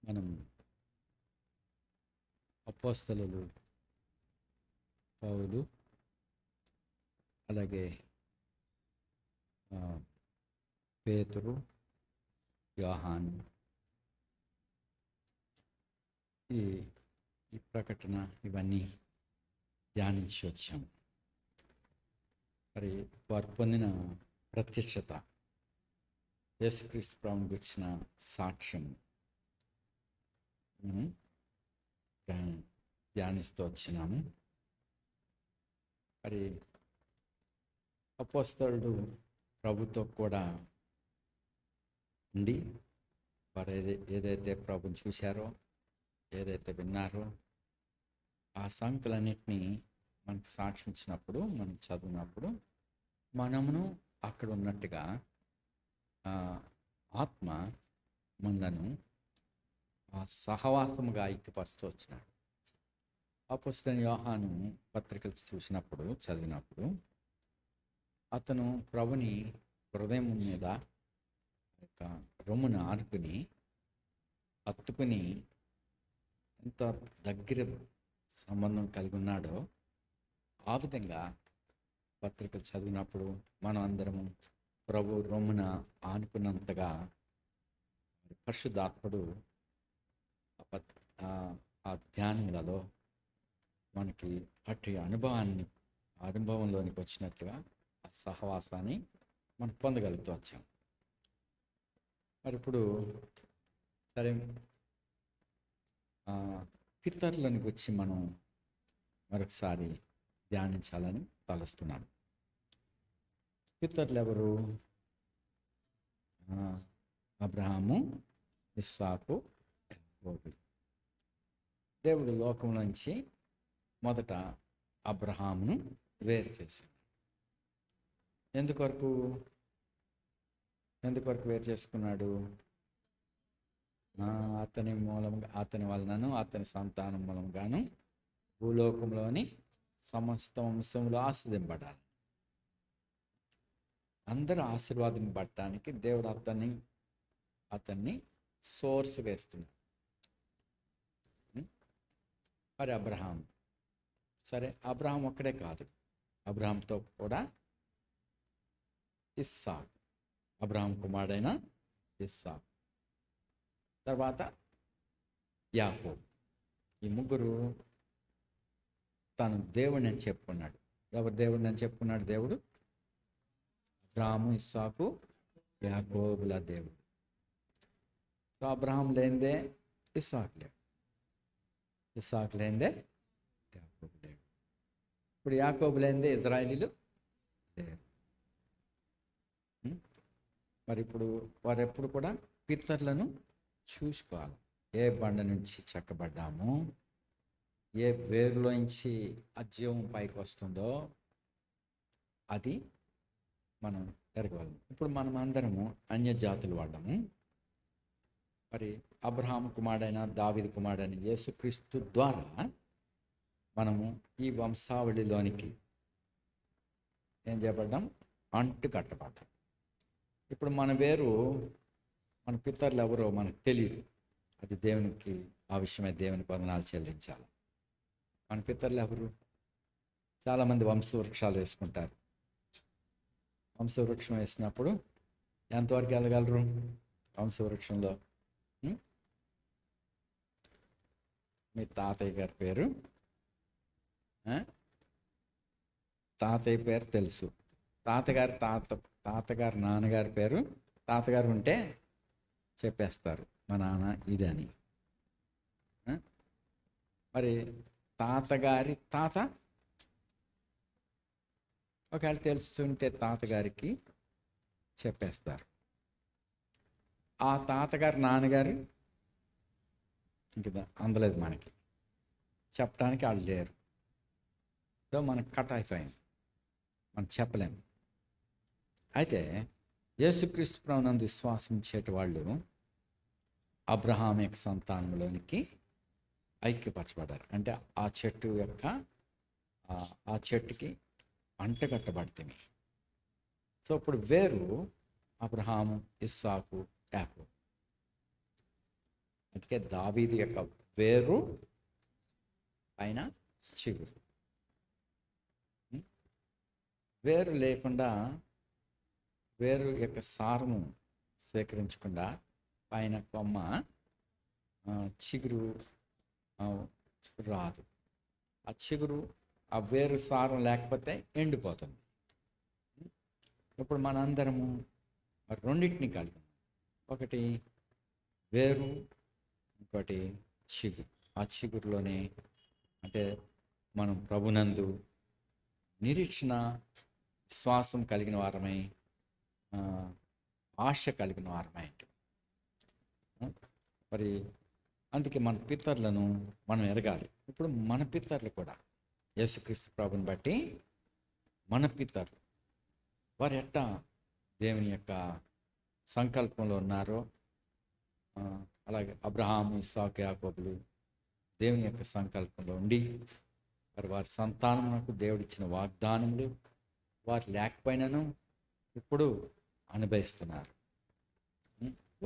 మనం అపోస్తలులు పౌలు అలాగే ఆ, పేతురు యోహాను ఈ ఈ ప్రకటన ఇవన్నీ ధ్యానించి వచ్చాం. మరి వారు పొందిన ప్రత్యక్షత, యేసుక్రీస్తు ప్రభువుని గురించిన సాక్ష్యం మనం ధ్యానిస్తూ వచ్చినాము. మరి అపోస్తలుడు ప్రభుతో కూడా ఉండి వారు ఏదైతే ప్రభుని చూశారో, ఏదైతే విన్నారో ఆ సంగతులన్నింటినీ మనకు సాక్షించినప్పుడు, మనం చదివినప్పుడు మనమును అక్కడ ఉన్నట్టుగా ఆత్మ మనలను ఆ సహవాసముగా ఐక్యపరుస్తూ వచ్చినాడు. అపోస్తలుడైన యోహాను పత్రికలు చూసినప్పుడు, చదివినప్పుడు అతను ప్రభుని హృదయం మీద రొమ్మును ఆనుకుని హత్తుకుని ఎంత దగ్గర సంబంధం కలిగి ఉన్నాడో ఆ విధంగా పత్రికలు చదివినప్పుడు మనం అందరము ప్రభు రొమ్మున ఆనుకున్నంతగా పరిశుద్ధాత్ముడు ఆ ధ్యానములలో మనకి అట్టి అనుభవంలోనికి వచ్చినట్లుగా ఆ సహవాసాన్ని మనం పొందగలుగుతూ వచ్చాం. మరి ఇప్పుడు సరే, కీర్తనలోనికి వచ్చి మనం మరొకసారి ధ్యానించాలని తలస్తున్నాను. కీర్తనలు ఎవరు? అబ్రహాము, ఇస్సాకు, యాకోబు. దేవుడు లోకం నుంచి మొదట అబ్రహామును వేరు చేశాడు. ఎందుకొరకు వేరు చేసుకున్నాడు? అతని మూలంగా, అతని వలనను, అతని సంతానం మూలంగాను భూలోకంలోని సమస్త వంశంలో ఆశీర్వదింపబడాలి. అందరూ ఆశీర్వాదింపబడటానికి దేవుడు అతన్ని సోర్స్ వేస్తున్నాడు. మరి అబ్రహాం, సరే, అబ్రహాం ఒక్కడే కాదు, అబ్రహాంతో కూడా ఇస్సాకు, అబ్రహాం కుమారుడైన ఇస్సాకు, తర్వాత యాకోబు. ఈ ముగ్గురు తను దేవుడిని అని చెప్పుకున్నాడు. ఎవరు దేవుడిని అని చెప్పుకున్నాడు? దేవుడు అబ్రహాము, ఇస్సాకు, యాకోబుల దేవుడు. సో అబ్రహాం లేనిదే ఇస్సాకు లేడు, ఇస్సాకు లేనిదే యాకోబు లేడు. ఇప్పుడు యాకోబు లేనిదే ఇజ్రాయేలీలు లేరు. మరి ఇప్పుడు వారు ఎప్పుడు కూడా పితరులను చూసుకోవాలి. ఏ బండ నుంచి చెక్కబడ్డామో, ఏ వేరులోంచి అజ్యం పైకి వస్తుందో అది మనం ఎరగగలం. ఇప్పుడు మనం అందరము అన్యజాతులు వాడము. మరి అబ్రహాం కుమారుడైన, దావీదు కుమారుడైన యేసుక్రీస్తు ద్వారా మనము ఈ వంశావళిలోనికి ఏం చేయబడ్డాం? అంటు కట్టబడ్డాం. ఇప్పుడు మన వేరు, మన పితరులు ఎవరో మనకు తెలియదు. అది దేవునికి, ఆ విషయమై దేవునికి వందనాలు చెల్లించాలి. మన పితరులు ఎవరు? చాలామంది వంశవృక్షాలు వేసుకుంటారు. వంశవృక్షం వేసినప్పుడు ఎంతవరకు వెళ్ళగలరు? వంశవృక్షంలో మీ తాతయ్య గారి పేరు, తాతయ్య పేరు తెలుసు, తాతగారు నాన్నగారి పేరు, తాతగారు ఉంటే చెప్పేస్తారు మా నాన్న ఇది అని. మరి తాతగారి తాత ఒకవేళ తెలుస్తుంటే తాతగారికి చెప్పేస్తారు. ఆ తాతగారు నాన్నగారు ఇంకా అందలేదు, మనకి చెప్పడానికి వాళ్ళు లేరు. సో మనకు కట్ అయిపోయింది, మనం చెప్పలేము. అయితే యేసుక్రీస్తు ప్రభువునందు విశ్వాసం ఇచ్చేటి వాళ్ళు అబ్రహాం యొక్క సంతానంలోనికి ఐక్యపరచబడ్డారు. అంటే ఆ చెట్టు యొక్క ఆ చెట్టుకి అంటగట్టబడితే. సో ఇప్పుడు వేరు అబ్రహాము, ఇస్సాకు, యాకోబు. అందుకే దావీదు యొక్క వేరు పైన చిగురు. వేరు లేకుండా, వేరు యొక్క సారము స్వీకరించకుండా పైన కొమ్మ చిగురు రాదు. ఆ చిగురు, ఆ వేరు సారం లేకపోతే ఎండిపోతుంది. ఇప్పుడు మనందరము రెండింటిని కలిగి, ఒకటి వేరు, ఇంకోటి చిగురు. ఆ చిగురులోనే అంటే మనం ప్రభునందు నిరీక్షణ, విశ్వాసం కలిగిన వారమై, ఆశ కలిగిన వారమై. మరి అందుకే మన పితరులను మనం ఎరగాలి. ఇప్పుడు మన పితరులు కూడా యేసుక్రీస్తు ప్రభుని బట్టి మన పితరులు వారు ఎట్టా దేవుని యొక్క సంకల్పంలో ఉన్నారో, అలాగే అబ్రహాము, ఇస్సాకు, యాకోబులు దేవుని యొక్క సంకల్పంలో ఉండి మరి వారి సంతానమునకు దేవుడిచ్చిన వాగ్దానములు వారు లేకపోయినను ఇప్పుడు అనుభవిస్తున్నారు.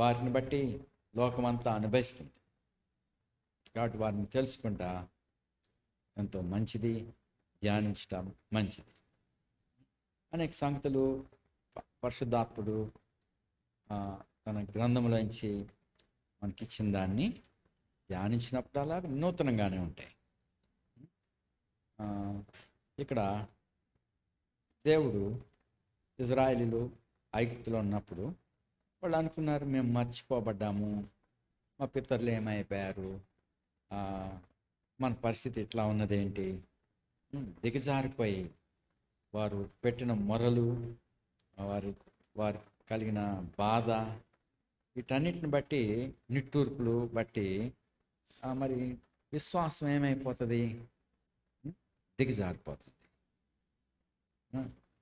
వారిని బట్టి లోకమంతా అనుభవిస్తుంది. కాబట్టి వారిని తెలుసుకుంటా ఎంతో మంచిది, ధ్యానించడం మంచిది. అనేక సంగతులు పరిశుద్ధాత్ముడు తన గ్రంథంలోంచి మనకిచ్చిన దాన్ని ధ్యానించినప్పుడు అలా నూతనంగానే ఉంటాయి. ఇక్కడ దేవుడు ఇజ్రాయేలీలు ఐగుప్తులో ఉన్నప్పుడు వాళ్ళు అనుకున్నారు, మేము మర్చిపోబడ్డాము, మా పితరులు ఏమైపోయారు, మన పరిస్థితి ఇట్లా ఉన్నదేంటి, దిగజారిపోయి వారు పెట్టిన మొరలు, వారు కలిగిన బాధ, వీటన్నిటిని బట్టి, నిట్టూర్పులు బట్టి మరి విశ్వాసం ఏమైపోతుంది, దిగజారిపోతుంది.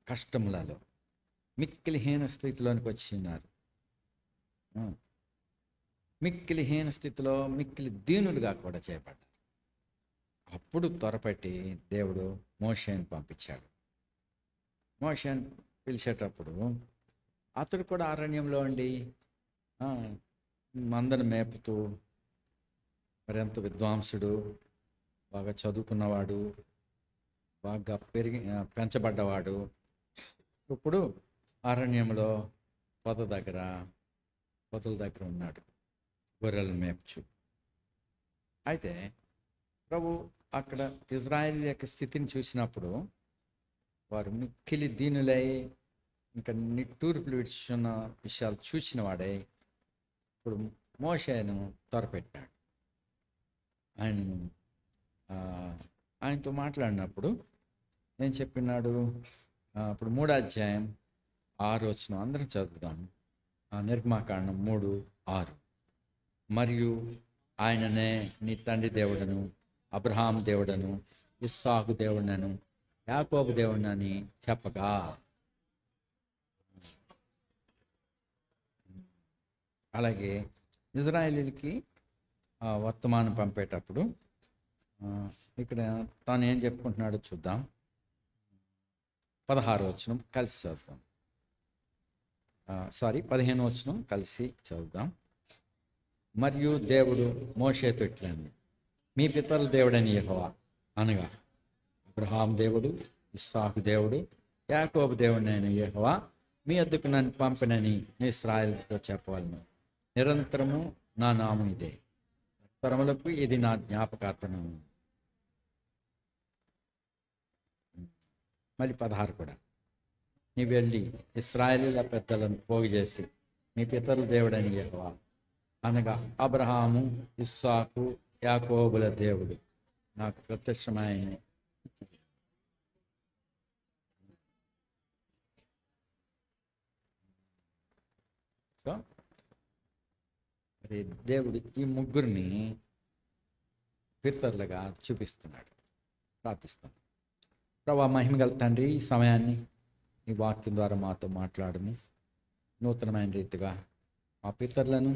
కష్టములలో మిక్కిలి హీన స్థితిలోనికి వచ్చిన్నారు. మిక్కిలి హీన స్థితిలో మిక్కిలి దీనులుగా కూడా చేయబడ్డారు. అప్పుడు త్వరపెట్టి దేవుడు మోషేని పంపించాడు. మోషేని పిలిచేటప్పుడు అతడు కూడా అరణ్యంలో ఉండి మందను మేపుతూ, మరి ఎంత విద్వాంసుడు, బాగా చదువుకున్నవాడు, బాగా పెంచబడ్డవాడు. ఇప్పుడు అరణ్యంలో పొదల దగ్గర ఉన్నాడు, గొర్రెలు మేపుచు. అయితే ప్రభు అక్కడ ఇజ్రాయేల్ యొక్క స్థితిని చూసినప్పుడు వారు మిక్కిలి దీనులై ఇంకా నిట్టూర్పులు విడుచున్న విషయాలు చూసిన వాడే ఇప్పుడు మోషేను త్వరపెట్టాడు. ఆయనతో మాట్లాడినప్పుడు ఏం చెప్పినాడు? ఇప్పుడు 3వ అధ్యాయం 6వ వచనం అందరం చదువుదాం. నిర్గమాకాండం 3:6. మరియు ఆయననే నీ తండ్రి దేవుడను, అబ్రహాం దేవుడను, ఇస్సాకు దేవుడను, యాకోబు దేవుడని చెప్పగా, అలాగే ఇజ్రాయేలీలకి వర్తమానం పంపేటప్పుడు ఇక్కడ తాను ఏం చెప్పుకుంటున్నాడో చూద్దాం. 16వ వచనం కలిసి చదువుదాం. 15వ వచనం కలిసి చదువుదాం. మరియు దేవుడు మోషేతో ఇట్లని, మీ పితరుల దేవుడని యెహోవా అనగా అబ్రహాం దేవుడు, ఇస్సాకు దేవుడు, యాకోబు దేవుడైన యెహోవా మీ వద్దకు నన్ను పంపినని ఇశ్రాయేలుతో చెప్పవలను. నిరంతరము నా నామం ఇదే, తరములకు ఇది నా జ్ఞాపకార్థనం. మళ్ళీ 16 కూడా, నీ వెళ్ళి ఇశ్రాయేలీల పెద్దలను పోగు చేసి మీ పితరుల దేవుడని యెహోవా అనగా అబ్రహాము, ఇస్సాకు, యాకోబుల దేవుడు నాకు ప్రత్యక్షమైన. సో మరి దేవుడు ఈ ముగ్గురిని పితరులుగా చూపిస్తున్నాడు. ప్రార్థిస్తాం. ప్రభా, మహిమగల తండ్రి, ఈ సమయాన్ని ఈ వాక్యం ద్వారా మాతో మాట్లాడము. నూతనమైన రీతిగా మా పితరులను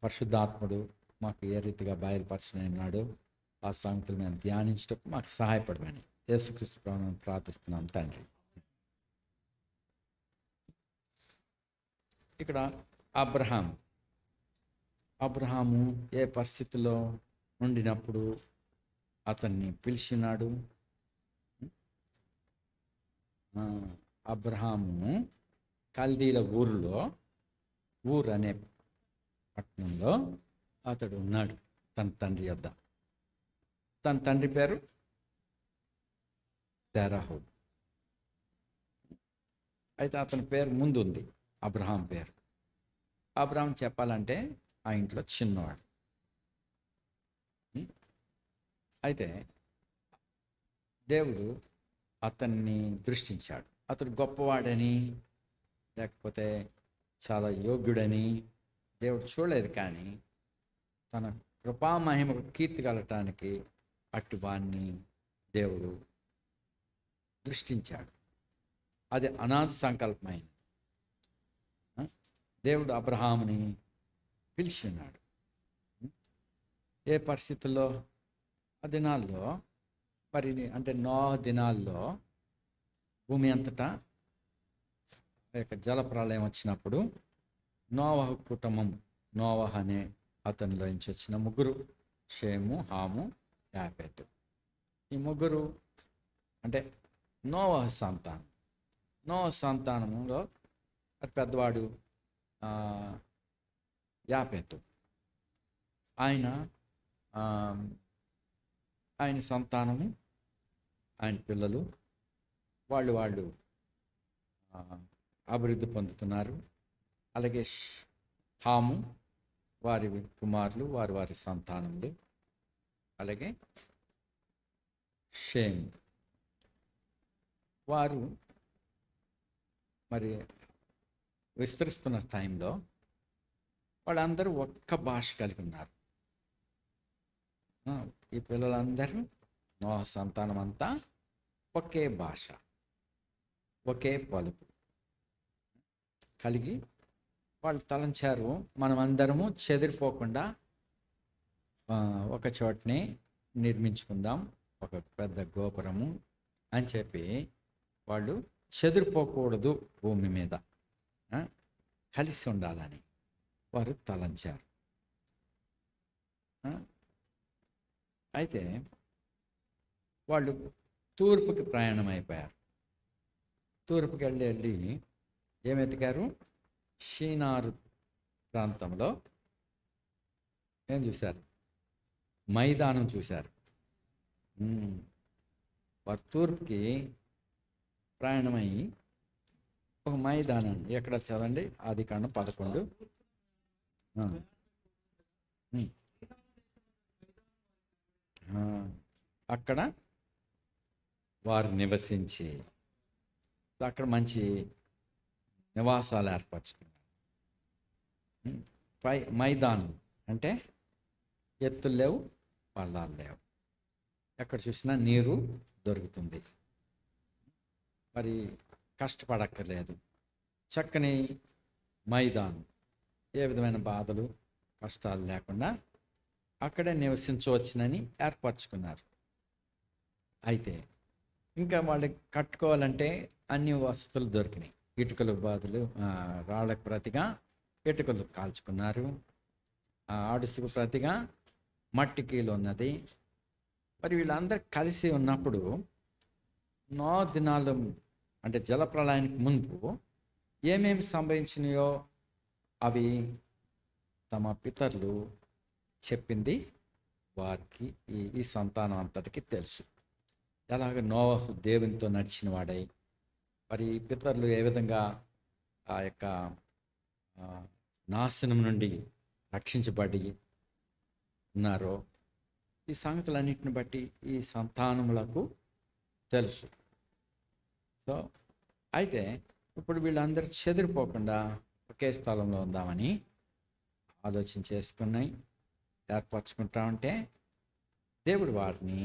పరిశుద్ధాత్ముడు మాకు ఏ రీతిగా బయలుపరచనున్నాడో ఆ సంగతులు మేము ధ్యానించటకు మాకు సహాయపడమని యేసుక్రీస్తు ప్రభువును ప్రార్థిస్తున్నాం తండ్రి. ఇక్కడ అబ్రహాం అబ్రహాము ఏ పరిస్థితిలో ఉండినప్పుడు అతన్ని పిలిచినాడు. ఆ, అబ్రహాము కల్దీల ఊరు అనే పట్టణంలో అతడు ఉన్నాడు తన తండ్రి యొద్ద. తన తండ్రి పేరు తెరహు. అయితే అతని పేరు ముందు ఉంది, అబ్రహాం పేరు. అబ్రహాం చెప్పాలంటే ఆ ఇంట్లో చిన్నవాడు. అయితే దేవుడు అతన్ని దృష్టించాడు. అతడు గొప్పవాడని లేకపోతే చాలా యోగ్యుడని దేవుడు చూడలేదు, కానీ తన కృపామహిమకు కీర్తి కలగటానికి అట్టి వాణ్ణి దేవుడు దృష్టించాడు. అది అనాథ సంకల్పమైంది. దేవుడు అబ్రహాముని పిలిచినాడు. ఏ పరిస్థితుల్లో? ఆ దినాల్లో మరి అంటే నోహ దినాల్లో భూమి అంతటా జల ప్రళయం వచ్చినప్పుడు నోవహు కుటుంబం, నోవహ అనే అతనిలో నుంచి వచ్చిన ముగ్గురు, షేము, హాము, యాపెతు. ఈ ముగ్గురు అంటే నోవహ సంతానం. నోవహ సంతానంలో పెద్దవాడు యాపెతు. ఆయన సంతానము, ఆయన పిల్లలు వాళ్ళు అభివృద్ధి పొందుతున్నారు. అలాగే హాము, వారి కుమారులు, వారి సంతానములు, అలాగే షేమ్, వారు మరి విస్తరిస్తున్న టైంలో వాళ్ళందరూ ఒక్క భాష కలిగి ఉన్నారు. ఈ పిల్లలందరూ నోహ సంతానం అంతా ఒకే భాష, ఒకే పలుకు కలిగి వాళ్ళు తలంచారు, మనమందరము చెదిరిపోకుండా ఒక చోటనే నిర్మించుకుందాం, ఒక పెద్ద గోపురము అని చెప్పి. వాళ్ళు చెదిరిపోకూడదు, భూమి మీద కలిసి ఉండాలని వారు తలంచారు. అయితే వాళ్ళు తూర్పుకి ప్రయాణం అయిపోయారు. తూర్పుకి వెళ్ళి ఏమెతికారు? షీనారు ప్రాంతంలో ఏం చూశారు? మైదానం చూశారు. వారు తూర్పుకి ప్రయాణమై ఒక మైదానం, ఎక్కడ చదవండి, ఆదికాండం 11. అక్కడ వారు నివసించి అక్కడ మంచి నివాసాలు ఏర్పరచుకున్నారు. మైదానం అంటే ఎత్తులు లేవు, పల్లాలు లేవు, ఎక్కడ చూసినా నీరు దొరుకుతుంది, మరి కష్టపడక్కర్లేదు. చక్కని మైదానం, ఏ విధమైన బాధలు కష్టాలు లేకుండా అక్కడే నివసించవచ్చునని ఏర్పరచుకున్నారు. అయితే ఇంకా వాళ్ళకి కట్టుకోవాలంటే అన్ని వసతులు దొరికినాయి. ఇటుకలు బాదులు, రాళ్ళకు ప్రతిగా ఇటుకలు కాల్చుకున్నారు. అడుసుకు ప్రతిగా మట్టి కీలు ఉన్నది. మరి వీళ్ళందరూ కలిసి ఉన్నప్పుడు నోహ దినాలు అంటే జలప్రళయానికి ముందు ఏమేమి సంభవించినాయో అవి తమ పితరులు చెప్పింది వారికి, ఈ సంతానం అంతటికి తెలుసు. ఎలాగ నోవహు దేవునితో నడిచిన వాడై, మరి పితరులు ఏ విధంగా ఆ యొక్క నాశనం నుండి రక్షించబడి ఉన్నారో, ఈ సంగతులన్నింటిని బట్టి ఈ సంతానములకు తెలుసు. సో అయితే ఇప్పుడు వీళ్ళందరూ చెదిరిపోకుండా ఒకే స్థలంలో ఉందామని ఆలోచన చేసుకున్నాయి, ఏర్పరచుకుంటా ఉంటే దేవుడు వారిని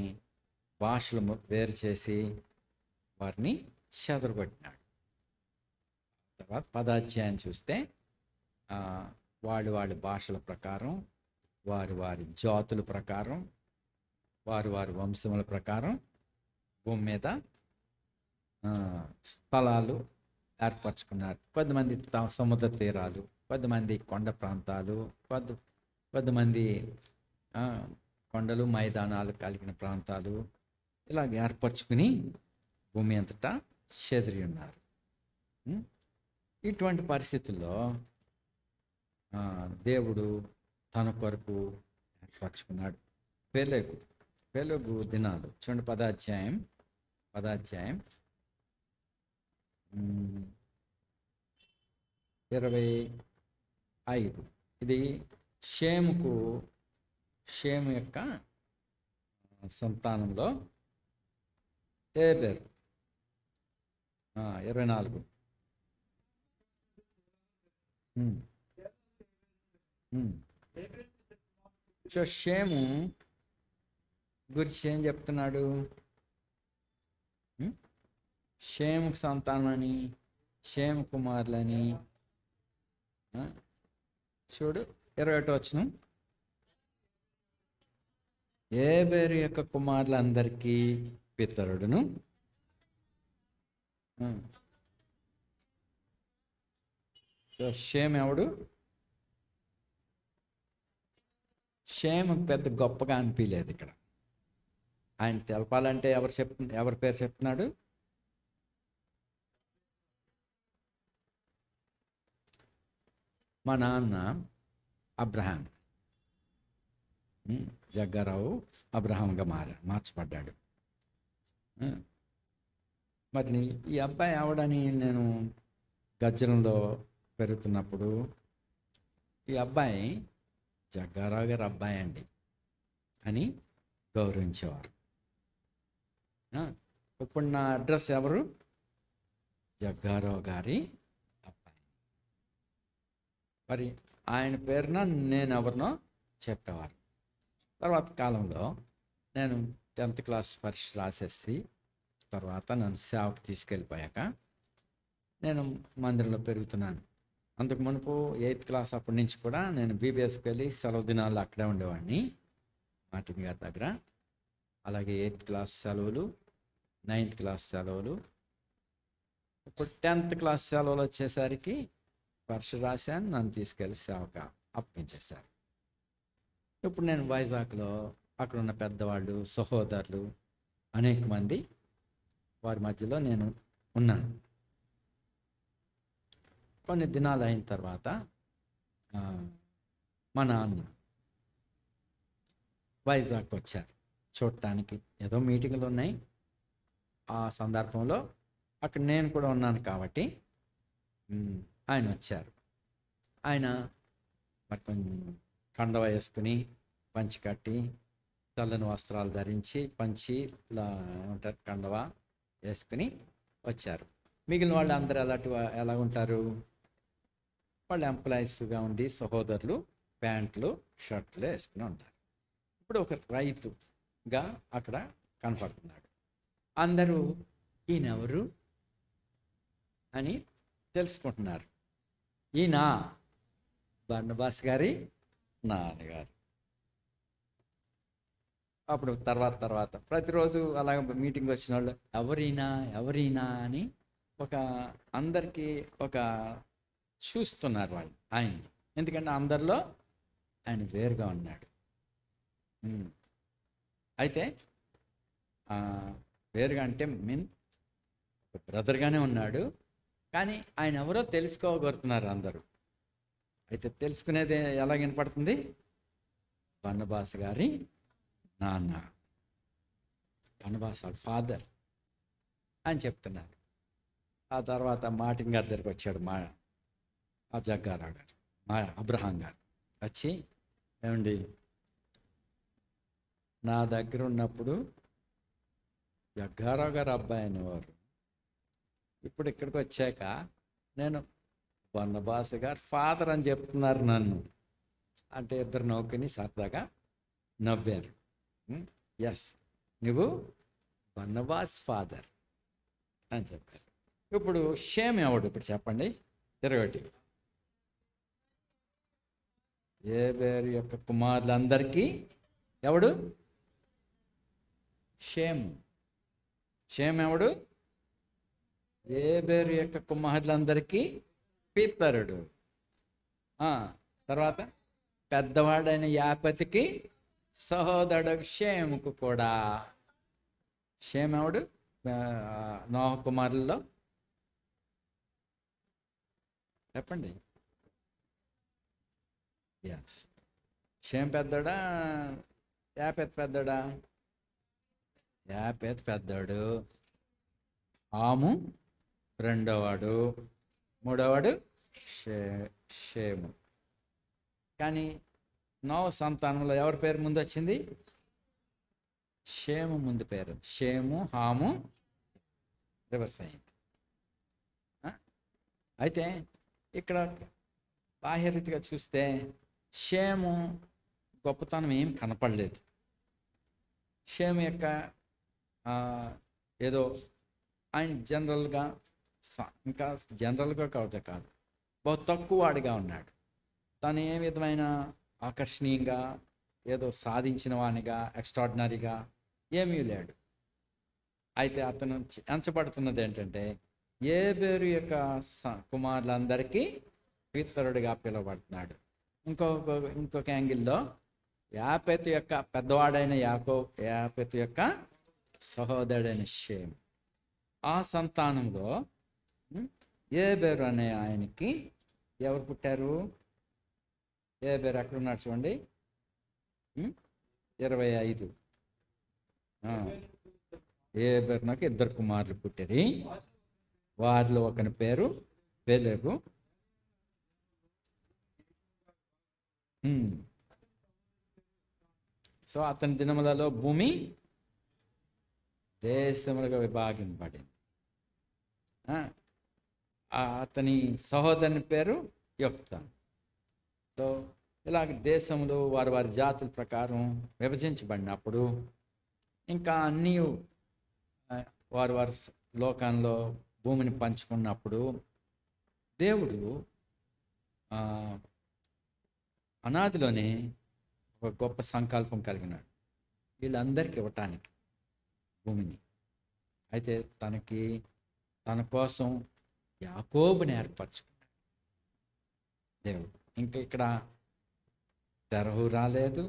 భాషలు వేరు చేసి వారిని చెదరగొట్టినాడు. తర్వాత 10వ అధ్యాయం చూస్తే వారి భాషల ప్రకారం, వారి జాతుల ప్రకారం, వారి వంశముల ప్రకారం భూమి మీద స్థలాలు ఏర్పరచుకున్నారు. 10 మంది సముద్ర తీరాలు, 10 మంది కొండ ప్రాంతాలు, కొంతమంది ఆ, కొండలు మైదానాలు కలిగిన ప్రాంతాలు ఇలాగ ఏర్పరచుకుని భూమి అంతటా చెదిరి ఉన్నారు. ఉం? ఇటువంటి పరిస్థితుల్లో దేవుడు తన కొరకు ఏర్పరచుకున్నాడు పెలుగు దినాలు. చూడండి 10 అధ్యాయం 25. ఇది షేము యొక్క సంతానంలో ఏబెరు. 24. సో షేము గురించి ఏం చెప్తున్నాడు? షేముకు సంతానమని, షేము కుమారులని. చూడు 21 వచనం. ఏబెరు యొక్క కుమారులందరికీ పితరుడును. సో షేమ్ ఎవడు? షేముకు పెద్ద గొప్పగా అనిపించలేదు ఇక్కడ. ఆయన తెలపాలంటే ఎవరి పేరు చెప్తున్నాడు? మా నాన్న అబ్రహాం. జగ్గారావు అబ్రహాంగా మార్చబడ్డాడు. మరి ఈ అబ్బాయి అవడని నేను గజ్జలంలో పెరుగుతున్నప్పుడు ఈ అబ్బాయి జగ్గారావు గారి అబ్బాయి అండి అని గౌరవించేవారు. ఇప్పుడు నా అడ్రస్ ఎవరు? జగ్గారావు గారి అబ్బాయి. మరి ఆయన పేరున నేను ఎవరినో చెప్పేవారు. తర్వాత కాలంలో నేను 10th క్లాస్ పరీక్ష రాసేసి తర్వాత నన్ను సేవకు తీసుకెళ్ళిపోయాక నేను మందిరంలో పెరుగుతున్నాను. అంతకు మునుపు 8th క్లాస్ అప్పటి నుంచి కూడా నేను బీబీఎస్కి వెళ్ళి సెలవు దినాల్లో అక్కడే ఉండేవాడిని మార్టిన్ గారి దగ్గర. అలాగే 8th క్లాస్ సెలవులు, 9th క్లాస్ సెలవులు. ఇప్పుడు 10th క్లాస్ సెలవులు వచ్చేసరికి పరీక్ష రాశాను, నన్ను తీసుకెళ్ళి సేవకు అప్పగించేశారు. ఇప్పుడు నేను వైజాగ్లో అక్కడ ఉన్న పెద్దవాళ్ళు, సహోదరులు అనేక మంది, వారి మధ్యలో నేను ఉన్నాను. కొన్ని దినాలు అయిన తర్వాత మా నాన్న వైజాగ్ వచ్చారు చూడటానికి. ఏదో మీటింగ్లు ఉన్నాయి. ఆ సందర్భంలో అక్కడ నేను కూడా ఉన్నాను కాబట్టి ఆయన వచ్చారు. ఆయన మరి కొంచెం కండవ వేసుకుని, పంచి కట్టి, తెల్లని వస్త్రాలు ధరించి, పంచి ఇలా ఉంటారు కండవ వేసుకుని వచ్చారు. మిగిలిన వాళ్ళు అందరూ ఎలా ఉంటారు? వాళ్ళు ఎంప్లాయీస్గా ఉండి సహోదరులు ప్యాంట్లు షర్ట్లు వేసుకుని ఉంటారు. ఇప్పుడు ఒక రైతుగా అక్కడ కనపడుతున్నాడు. అందరూ ఈయనెవరు అని తెలుసుకుంటున్నారు. ఈయన బర్నబాస్ గారి నాన్నగారు. అప్పుడు తర్వాత ప్రతిరోజు అలాగ మీటింగ్ వచ్చిన వాళ్ళు ఎవరైనా అని అందరికీ చూస్తున్నారు వాళ్ళు ఆయన్ని. ఎందుకంటే అందరిలో ఆయన వేరుగా ఉన్నాడు. అయితే వేరుగా అంటే బ్రదర్గానే ఉన్నాడు, కానీ ఆయన ఎవరో తెలుసుకోగలుగుతున్నారు అందరూ. అయితే తెలుసుకునేది ఎలా వినపడుతుంది? బర్నబాస్ గారి నాన్న, బర్నబాస్ వాళ్ళ ఫాదర్ అని చెప్తున్నారు. ఆ తర్వాత మార్టిన్ గారి దగ్గరికి వచ్చాడు ఆ జగ్గారావు గారు, మా అబ్రహాం గారు వచ్చి, ఏమండి నా దగ్గర ఉన్నప్పుడు జగ్గారావు గారు అబ్బాయి అనేవారు, ఇప్పుడు ఇక్కడికి వచ్చాక నేను బర్నబాస్ గారు ఫాదర్ అని చెప్తున్నారు నన్ను అంటే ఇద్దరు నౌకని సరదాగా నవ్వారు. ఎస్, నువ్వు బర్నబాస్ ఫాదర్ అని చెప్పారు. ఇప్పుడు షేమ్ ఎవడు? ఇప్పుడు చెప్పండి. 21. ఏబెరు యొక్క కుమారులందరికీ ఎవడు? షేమ్ ఎవడు? ఏబెరు యొక్క కుమారులందరికీ పితరుడు. తర్వాత పెద్దవాడైన యాపతికి సహోదరుడు షేముకు కూడా. షేమ్ ఎవడు నోహ కుమారుల్లో? చెప్పండి. ఎస్, షేమ్ పెద్దోడా యాపెత్ పెద్దోడా? యాపెత్ పెద్దోడు, ఆము రెండోవాడు, మూడోవాడు షేము. కానీ నోవ సంతానంలో ఎవరి పేరు ముందు వచ్చింది? షేము ముందు పేరు. షేము హాము రివర్స్ అయింది. అయితే ఇక్కడ బాహ్యరీతిగా చూస్తే షేము గొప్పతనం ఏం కనపడలేదు. షేము యొక్క ఏదో ఆయన జనరల్గా, ఇంకా జనరల్గా కావటే కాదు, బహు తక్కువ వాడిగా ఉన్నాడు. తను ఏ విధమైన ఆకర్షణీయంగా ఏదో సాధించిన వానిగా ఎక్స్ట్రాడినరీగా ఏమీ లేడు. అయితే అతను ఎంచబడుతున్నది ఏంటంటే ఏబేరు యొక్క కుమారులందరికీ పితరుడిగా పిలువబడుతున్నాడు. ఇంకొక యాంగిల్లో యాపెతు యొక్క పెద్దవాడైన యాపెతు యొక్క సహోదరుడైన షేమ్, ఆ సంతానంలో ఏబేరు అనే ఆయనకి ఎవరు పుట్టారు? ఏబేరు ఎక్కడున్నాడు చూడండి, 25. ఏబేరు నాకు 2 కుమారులు పుట్టారు. వారిలో ఒకని పేరు పెలెగు. సో అతని దినములలో భూమి దేశములుగా విభాగింపబడింది. అతని సహోదరుని పేరు యొక్తాను. సో ఇలాగ దేశములు వారి వారి జాతుల ప్రకారం విభజించబడినప్పుడు, ఇంకా అన్నీ వారి వారి లోకంలో భూమిని పంచుకున్నప్పుడు దేవుడు అనాదిలోనే ఒక గొప్ప సంకల్పం కలిగినాడు వీళ్ళందరికీ ఇవ్వటానికి భూమిని. అయితే తన కోసం యాకోబుని ఏర్పరచుకున్నాడు దేవుడు. ఇంకా ఇక్కడ తెరహు రాలేదు,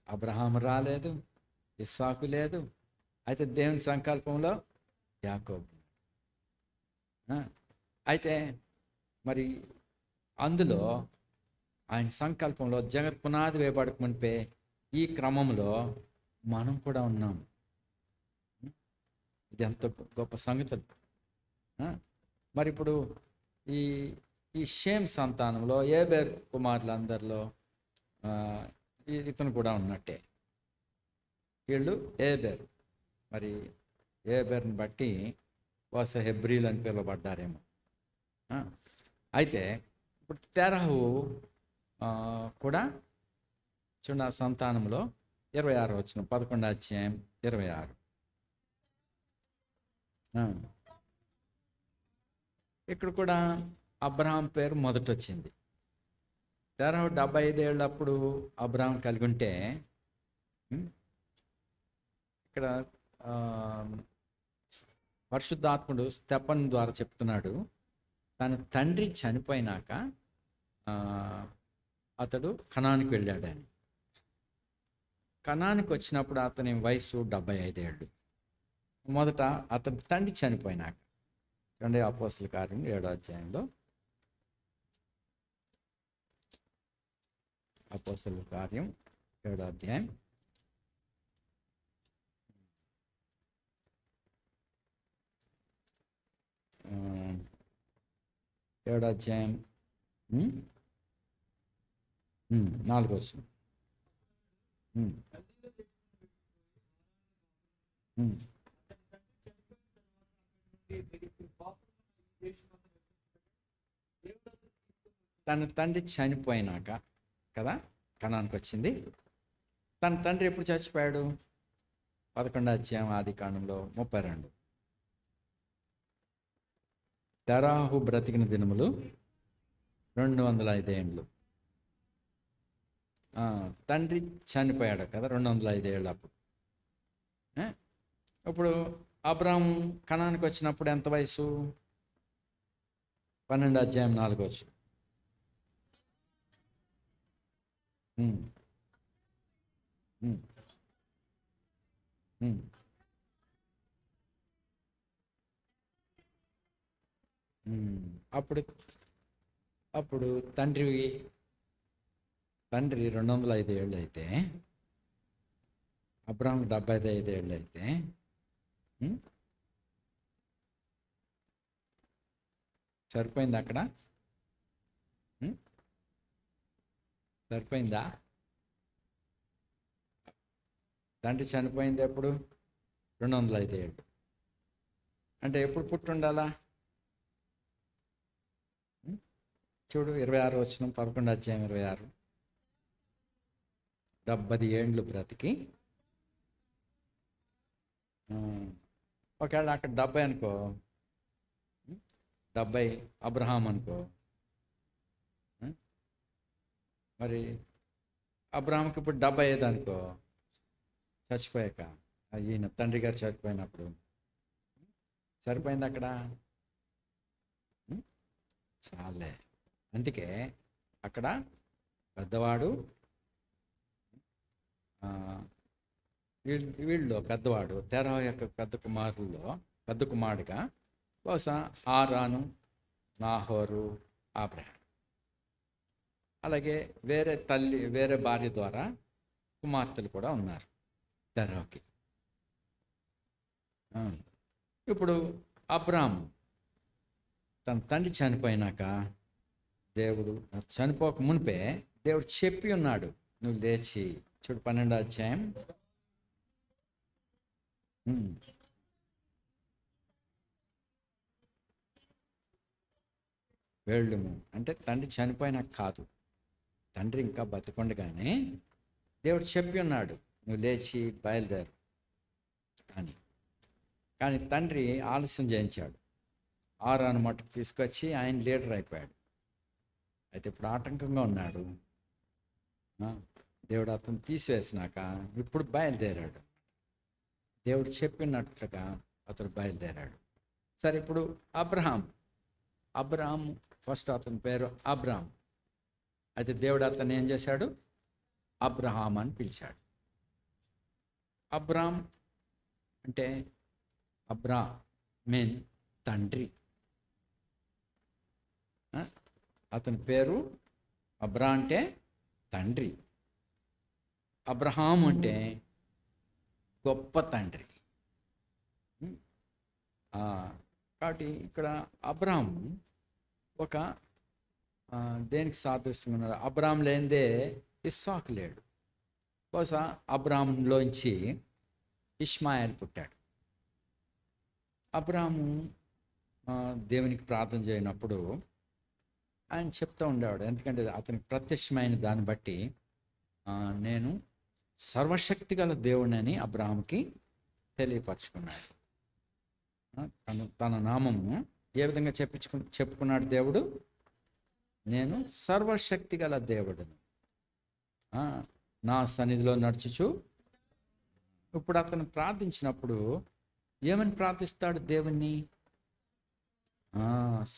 అబ్రహాము రాలేదు, ఇస్సాకు లేదు. అయితే దేవుని సంకల్పంలో యాకోబు. అయితే మరి అందులో ఆయన సంకల్పంలో జగత్ పునాది వేయబడక మునిపే ఈ క్రమంలో మనం కూడా ఉన్నాం. ఇది ఎంత గొప్ప సంగతులు. మరి ఇప్పుడు ఈ షేమ్ సంతానంలో ఏబేరు కుమారులందరిలో ఇతను కూడా ఉన్నట్టే. వీళ్ళు ఏబేరు. మరి ఏబేరుని బట్టి వాస హెబ్రీలు అని పిలువబడ్డారేమో. అయితే ఇప్పుడు తెరహు కూడా చూడ సంతానంలో 26 వచనం 11వ అధ్యాయం 26. ఇక్కడ కూడా అబ్రహాం పేరు మొదట వచ్చింది. తెరహు 75 ఏళ్ళప్పుడు అబ్రహాం కలిగి ఉంటే, ఇక్కడ పరిశుద్ధాత్ముడు స్తెఫను ద్వారా చెప్తున్నాడు, తన తండ్రి చనిపోయినాక అతడు కనానికి వెళ్ళాడని. కనానికి వచ్చినప్పుడు అతని వయసు 75 ఏళ్ళు. మొదట అతని తండ్రి చనిపోయినాక. చూడండి అపోస్తల కార్యం 7వ అధ్యాయంలో, అపోస్తల కార్యం 7వ అధ్యాయం 7వ అధ్యాయం 4వ వచనం. తన తండ్రి చనిపోయినాక కదా కనానికి వచ్చింది. తన తండ్రి ఎప్పుడు చచ్చిపోయాడు? 11వ అధ్యాయం ఆది కాండంలో 32. తెరాహు బ్రతికిన దినములు 205 ఏండ్లు. తండ్రి చనిపోయాడు కదా 205 ఏళ్ళు అప్పుడు. ఇప్పుడు అబ్రాహాం కనానికి వచ్చినప్పుడు ఎంత వయసు? 12వ అధ్యాయం 4వ వచనం. ఉమ్, ఉమ్, ఉమ్, ఉమ్. అప్పుడు అప్పుడు తండ్రి తండ్రి 205 ఏళ్ళు అయితే అబ్రాహాం 75 ఏళ్ళు అయితే ఉమ్, సరిపోయింది అక్కడ. ఉమ్, సరిపోయిందా? తండ్రి చనిపోయింది ఎప్పుడు? 205 ఏళ్ళు. అంటే ఎప్పుడు పుట్టుండాలా? ఉమ్, చూడు 26 వచనం, 11 అధ్యాయం 26. 70 ఏండ్లు బ్రతికి ఒకవేళ అక్కడ 70 అనుకో, 70 అబ్రహాం అనుకో, ఉం? మరి అబ్రహాంకి ఇప్పుడు 75 అనుకో, చచ్చిపోయాక ఈయన తండ్రి గారు చచ్చిపోయినప్పుడు సరిపోయింది అక్కడ. ఉం? చాలే. అందుకే అక్కడ పెద్దవాడు, వీళ్ళు పెద్దవాడు తెరహ యొక్క పెద్ద కుమారుడిగా బహుశా హారాను, నాహోరు, అబ్రహాం. అలాగే వేరే భార్య ద్వారా కుమార్తెలు కూడా ఉన్నారు తెరహకి. ఇప్పుడు అబ్రాహాం తన తండ్రి చనిపోయినాక దేవుడు చనిపోక మునిపే దేవుడు చెప్పి ఉన్నాడు, నువ్వు లేచి. చూడు 12 అధ్యాయం. వెళ్ళుము అంటే తండ్రి చనిపోయినాక కాదు, తండ్రి ఇంకా బతికొండగానే దేవుడు చెప్పి ఉన్నాడు, నువ్వు లేచి బయలుదేరు అని. కానీ తండ్రి ఆలస్యం చేయించాడు. హారాను మట్టుకు తీసుకొచ్చి ఆయన లీడర్ అయిపోయాడు. అయితే ఇప్పుడు ఆటంకంగా ఉన్నాడు. దేవుడు అతను తీసివేసినాక ఇప్పుడు బయలుదేరాడు. దేవుడు చెప్పినట్లుగా అతను బయలుదేరాడు. సరే, ఇప్పుడు అబ్రహాం ఫస్ట్ అతని పేరు అబ్రామ్. అయితే దేవుడు అతను ఏం చేశాడు? అబ్రహాం అని పిలిచాడు. అబ్రామ్ అంటే మీన్ తండ్రి. అతని పేరు అబ్రా అంటే తండ్రి. అబ్రహాం అంటే గొప్ప తండ్రి. కాబట్టి ఇక్కడ అబ్రాహాం ఒక దేనికి సాదృశ్యంగా ఉన్నాడు? అబ్రాహాం లేనిదే ఇస్సాకు లేడు. బహుశా అబ్రాహాంలోంచి ఇష్మాయేల్ పుట్టాడు. అబ్రాహాము దేవునికి ప్రార్థన చేయనప్పుడు ఆయన చెప్తూ ఉండేవాడు, ఎందుకంటే అతనికి ప్రత్యక్షమైన దాన్ని బట్టి నేను సర్వశక్తి గల దేవుడిని అబ్రాహాంకి తెలియపరచుకున్నాడు. తన నామము ఏ విధంగా చెప్పుకున్నాడు దేవుడు? నేను సర్వశక్తి గల దేవుడును, నా సన్నిధిలో నడుచుచు. ఇప్పుడు అతను ప్రార్థించినప్పుడు ఏమని ప్రార్థిస్తాడు దేవుణ్ణి?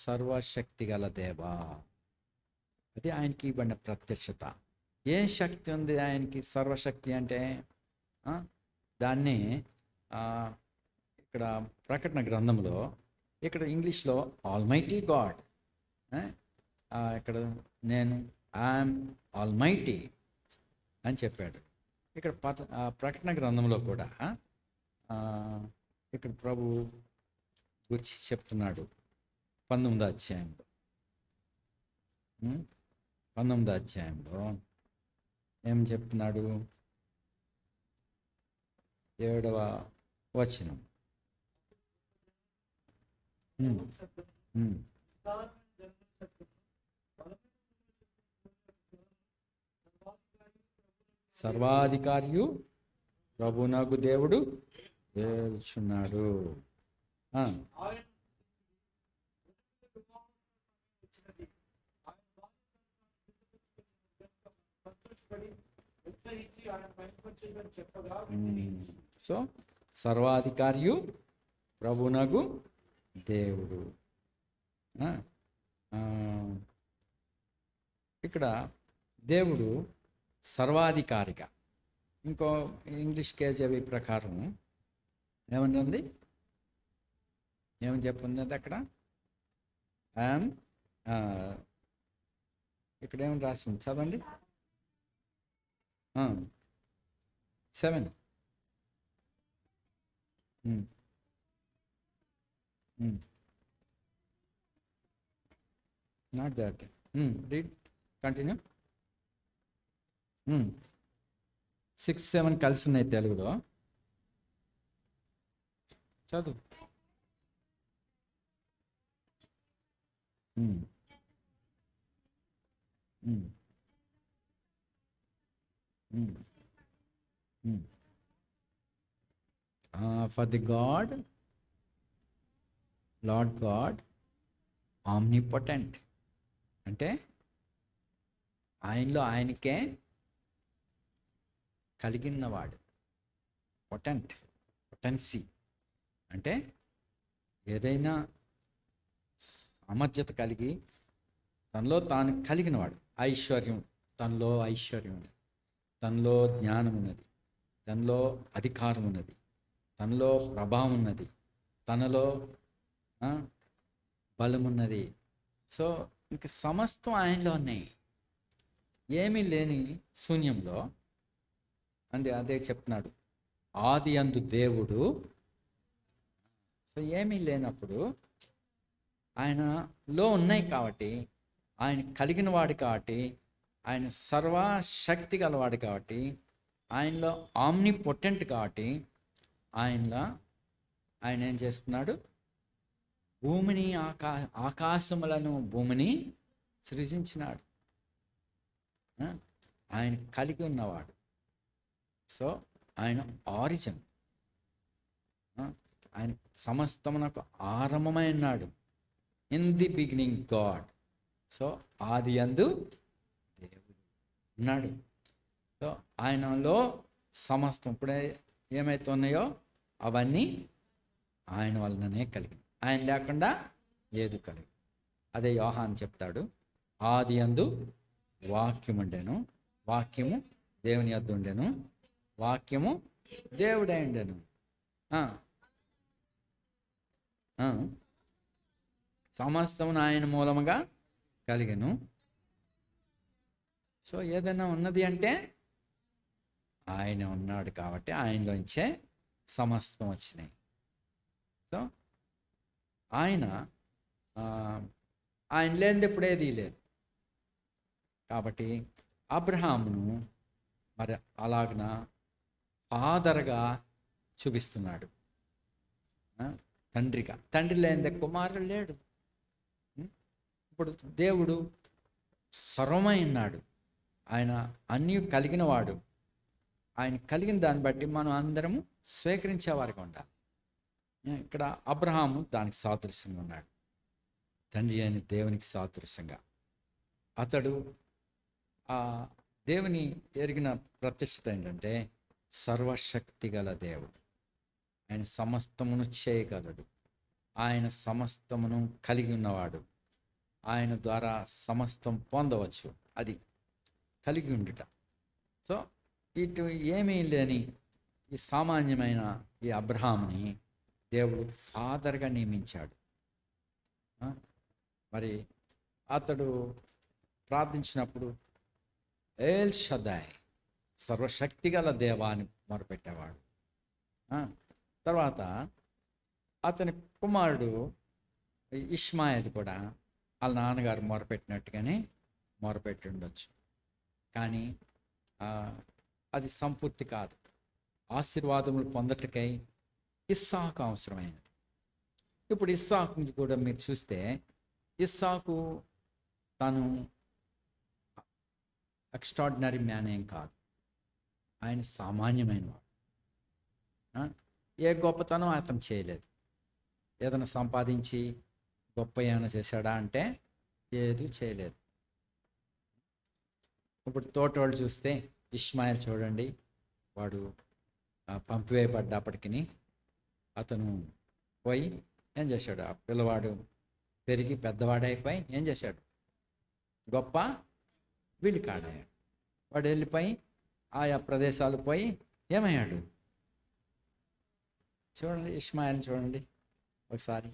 సర్వశక్తి గల దేవా. అది ఆయనకి ఇవ్వబడిన ప్రత్యక్షత. ఏం శక్తి ఉంది ఆయనకి? సర్వశక్తి అంటే దాన్ని ఇక్కడ ప్రకటన గ్రంథంలో, ఇక్కడ ఇంగ్లీష్లో ఆల్మైటీ గాడ్, ఇక్కడ నేను ఐఎమ్ ఆల్మైటీ అని చెప్పాడు. ఇక్కడ ప్రకటన గ్రంథంలో కూడా ఇక్కడ ప్రభు గురించి చెప్తున్నాడు. 19వ అధ్యాయంలో ఏం చెప్తున్నాడు? 7వ వచనం. సర్వాధికారియు ప్రభునగు దేవుడు ఏల్చున్నాడు. సో సర్వాధికారియు ప్రభునగు దేవుడు. ఇక్కడ దేవుడు సర్వాధికారిగా. ఇంకో ఇంగ్లీష్ కేజీవి ప్రకారం ఏమని ఉంది, ఏమని చెప్పుంది అక్కడ? ఐఎమ్, ఇక్కడ ఏమని రాసింది చదవండి. 7. Not that. Read, continue. 6, 7 కలిసి ఉన్నాయి తెలుగులో. చదువు. For the God, Lord God, omnipotent. అంటే ఆయనలో ఆయనకే కలిగినవాడు. పొటెన్సీ అంటే ఏదైనా సామర్థ్యత కలిగి తనలో తాను కలిగినవాడు. ఐశ్వర్యం, తనలో ఐశ్వర్యం ఉన్నది, తనలో జ్ఞానం ఉన్నది, తనలో అధికారం ఉన్నది, తనలో ప్రభావం ఉన్నది, తనలో బలం ఉన్నది. సో ఇంక సమస్తం ఆయనలో ఉన్నాయి. ఏమీ లేని శూన్యంలో అదే చెప్తున్నాడు, ఆది యందు దేవుడు. సో ఏమీ లేనప్పుడు ఆయనలో ఉన్నాయి కాబట్టి, ఆయన కలిగిన వాడు కాబట్టి, ఆయన సర్వశక్తి గలవాడు కాబట్టి, ఆయనలో ఆమ్నిపొటెంట్ కాబట్టి, ఆయన ఏం చేస్తున్నాడు? భూమిని ఆకాశములను భూమిని సృజించినాడు. ఆయన కలిగి ఉన్నవాడు. సో ఆయన ఆరిజిన్, ఆయన సమస్తమునకు ఆరంభమైనాడు. In the beginning God. So ఆది యందు దేవుడు ఉన్నాడు. సో ఆయనలో సమస్తం ఇప్పుడే ఏమైతే ఉన్నాయో అవన్నీ ఆయన వలననే కలిగి, ఆయన లేకుండా ఏది కలిగి. అదే యోహాను చెప్తాడు, ఆది యందు వాక్యం ఉండెను, వాక్యము దేవుని యొద్ద ఉండెను, వాక్యము దేవుడై ఉండెను. సమస్తమును ఆయన మూలముగా కలిగెను. సో ఏదైనా ఉన్నది అంటే ఆయన ఉన్నాడు కాబట్టి ఆయనలోంచే సమస్తం వచ్చినాయి. సో ఆయన లేనిది ఎప్పుడు ఏది లేదు. కాబట్టి అబ్రహామును మరి అలాగన ఫాదర్గా చూపిస్తున్నాడు, తండ్రిగా. తండ్రి లేనిదే కుమారుడు లేడు. ఇప్పుడు దేవుడు సర్వమై ఉన్నాడు, ఆయన అన్నీ కలిగిన వాడు. ఆయన కలిగిన దాన్ని బట్టి మనం అందరము స్వీకరించేవారుగా ఉండాలి. ఇక్కడ అబ్రహాము దానికి సాదృశ్యంగా ఉన్నాడు, తండ్రి అయిన దేవునికి సాదృశ్యంగా. అతడు ఆ దేవుని ఎరిగిన ప్రత్యక్షత ఏంటంటే సర్వశక్తి గల దేవుడు. ఆయన సమస్తమును చేయగలడు, ఆయన సమస్తమును కలిగి ఉన్నవాడు, ఆయన ద్వారా సమస్తం పొందవచ్చు. అది కలిగి ఉండుట. సో ఇటు ఏమీ లేని ఈ సామాన్యమైన ఈ అబ్రహాముని దేవుడు ఫాదర్గా నియమించాడు. మరి అతడు ప్రార్థించినప్పుడు ఎల్ షదాయ్, సర్వశక్తిగల దేవాన్ని మొరపెట్టేవాడు. తర్వాత అతని కుమారుడు ఇష్మాయిల్ కూడా వాళ్ళ నాన్నగారు మొరపెట్టినట్టుగానే మొరపెట్టి ఉండొచ్చు. కానీ అది సంపూర్తి కాదు. ఆశీర్వాదములు పొందటకై ఇస్సాకు అవసరమైనది. ఇప్పుడు ఇస్సాకు కూడా మీరు చూస్తే, ఇస్సాకు తను ఎక్స్ట్రాడినరీ మ్యాన్ ఏం కాదు, ఆయన సామాన్యమైన వాడు. ఏ గొప్పతనం అతను చేయలేదు. ఏదైనా సంపాదించి గొప్ప ఏమైనా చేశాడా అంటే ఏది చేయలేదు. ఇప్పుడు తోటోళ్ళు చూస్తే ఇష్మాయిల్ చూడండి, వాడు పంపివేయబడ్డప్పటికి అతను పోయి ఏం చేశాడు? ఆ పిల్లవాడు పెరిగి పెద్దవాడైపోయి ఏం చేశాడు? గొప్ప వీళ్ళు కాడాడు. వాడు వెళ్ళిపోయి ఆయా ప్రదేశాలు పోయి ఏమయ్యాడు? చూడండి, ఇష్మాయిల్ చూడండి ఒకసారి.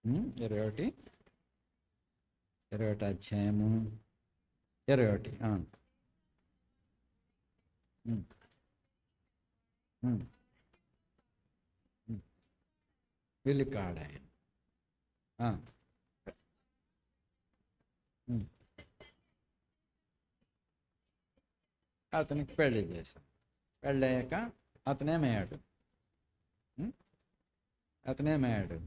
ఉమ్, 21 అధ్యాయము 21. ఉమ్, ఉమ్, ఉమ్. వెళ్ళికాడు ఆయన. ఆ, ఉమ్. అతనికి పెళ్లి చేశాం. పెళ్ళయ్యాక అతనేమయ్యాడు? ఉమ్, అతనేమయ్యాడు?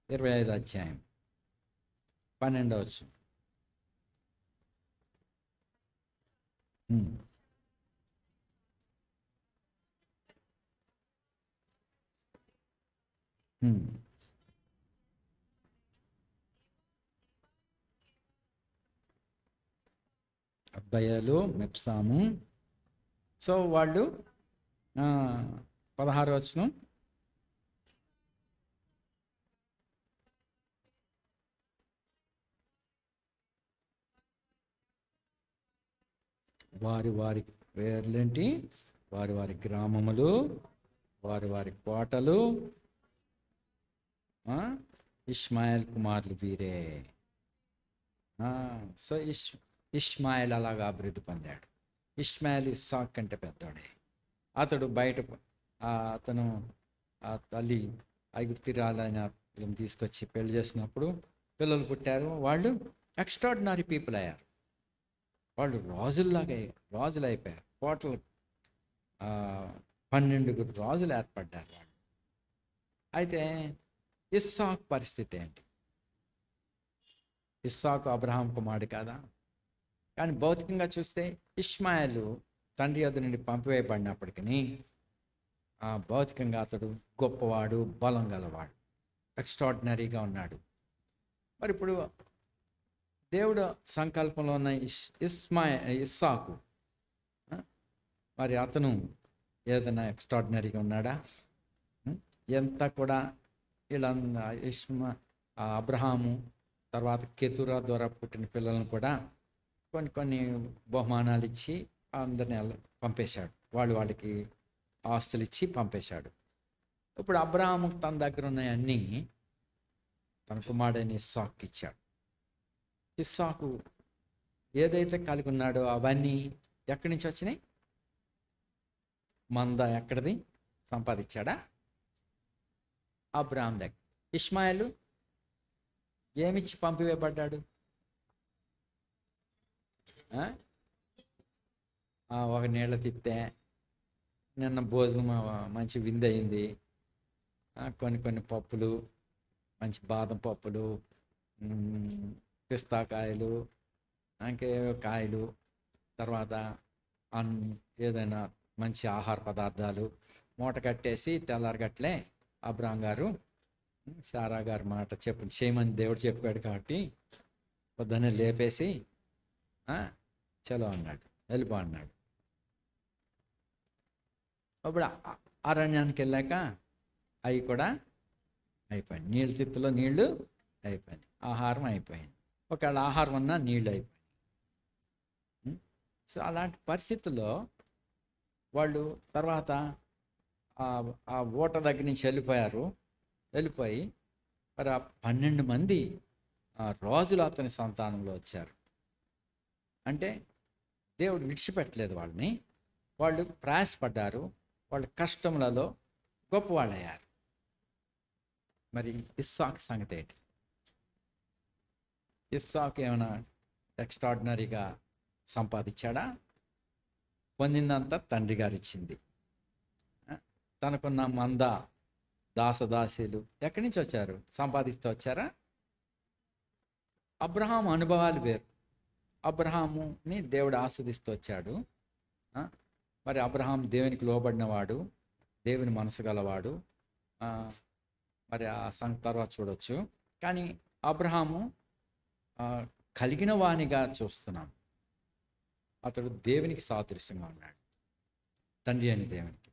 25 అధ్యాయం 12 వచ్చు. అబ్బయ్యలు, మెప్సాము. సో వాళ్ళు 16 వచనం. వారి వారి పేర్లేంటి? వారి వారి గ్రామములు, వారి వారి కోటలు, ఇష్మాయిల్ కుమారులు వీరే. సో ఇష్మాయిల్ అలాగా అభివృద్ధి పొందాడు. ఇష్మాయిల్ ఇస్సాకు కంటే పెద్దవాడే. అతడు బయట అతను ఆ తల్లి ఐగుప్తిరాలైన తీసుకొచ్చి పెళ్లి చేసినప్పుడు పిల్లలు పుట్టారు. వాళ్ళు ఎక్స్ట్రాడినరీ పీపుల్ అయ్యారు. వాళ్ళు రాజులు అయిపోయారు. టోటల్ 12 రాజులు ఏర్పడ్డారు వాళ్ళు. అయితే ఇస్సాకు పరిస్థితి ఏంటి? ఇస్సాకు అబ్రహాం కుమారుడు కాదా? కానీ భౌతికంగా చూస్తే ఇష్మాయిలు తండ్రి యొద్ద నుండి పంపివేయబడినప్పటికీ భౌతికంగా అతడు గొప్పవాడు, బలం గలవాడు, ఎక్స్ట్రాడినరీగా ఉన్నాడు. మరి ఇప్పుడు దేవుడు సంకల్పంలో ఉన్న ఇస్సాకు మరి అతను ఏదైనా ఎక్స్ట్రాడినరీగా ఉన్నాడా? ఎంత కూడా ఇలా అబ్రహాము తర్వాత కెతురా ద్వారా పుట్టిన పిల్లలను కూడా కొన్ని బహుమానాలు ఇచ్చి అందరిని పంపేశాడు. వాళ్ళకి ఆస్తులు ఇచ్చి పంపేశాడు. ఇప్పుడు అబ్రహాము తన దగ్గర ఉన్నాయన్నీ తన కుమారుడైన ఇస్సాకు ఇచ్చాడు. ఇస్సాకు ఏదైతే కలిగి ఉన్నాడో అవన్నీ ఎక్కడి నుంచి వచ్చినాయి? మంద ఎక్కడిది? సంపాదించాడా? అబ్రహాం దగ్గర. ఇష్మాయిలు ఏమిచ్చి పంపివేయబడ్డాడు? ఒక నీళ్ళ తిత్తే. నిన్న భోజనం మంచి విందు అయింది. కొన్ని పప్పులు, మంచి బాదం పప్పులు, పిస్తాకాయలు, ఇంకేవో కాయలు, తర్వాత ఏదైనా మంచి ఆహార పదార్థాలు మూట కట్టేసి తెల్లారగట్లే అబ్రహాం గారు సారా గారి మాట చేయమని దేవుడు చెప్పాడు కాబట్టి పొద్దున్నే లేపేసి చలో అన్నాడు, వెళ్ళిపో అన్నాడు. అప్పుడు అరణ్యానికి వెళ్ళాక అవి కూడా అయిపోయింది. నీళ్ళ తిత్తులో నీళ్లు అయిపోయింది, ఆహారం అయిపోయింది. ఒకవేళ ఆహారం అన్నా నీళ్ళు అయిపోయింది. సో అలాంటి పరిస్థితుల్లో వాళ్ళు తర్వాత ఆ ఓట దగ్గర నుంచి వెళ్ళిపోయి మరి ఆ 12 మంది రాజులు అతని సంతానంలో వచ్చారు. అంటే దేవుడు విడిచిపెట్టలేదు వాళ్ళని. వాళ్ళు ప్రయాసపడ్డారు, వాళ్ళ కష్టములలో గొప్పవాళ్ళయ్యారు. మరి ఇస్సాకు సంగతి ఏంటి? ఇస్సాకు ఏమైనా ఎక్స్ట్రాడినరీగా సంపాదించాడా? పొందిందంతా తండ్రి గారు ఇచ్చింది. తనకున్న మంద దాసదాసీలు ఎక్కడి నుంచి వచ్చారు? సంపాదిస్తూ వచ్చారా? అబ్రహాం అనుభవాలు వేరు. అబ్రహాముని దేవుడు ఆస్వాదిస్తూ వచ్చాడు. మరి అబ్రహాం దేవునికి లోబడినవాడు, దేవుని మనసు గలవాడు. మరి ఆ సంగతి తర్వాత చూడొచ్చు. కానీ అబ్రహాము కలిగిన వానిగా చూస్తున్నాం. అతడు దేవునికి సాదృశ్యంగా ఉన్నాడు, తండ్రి అని దేవునికి.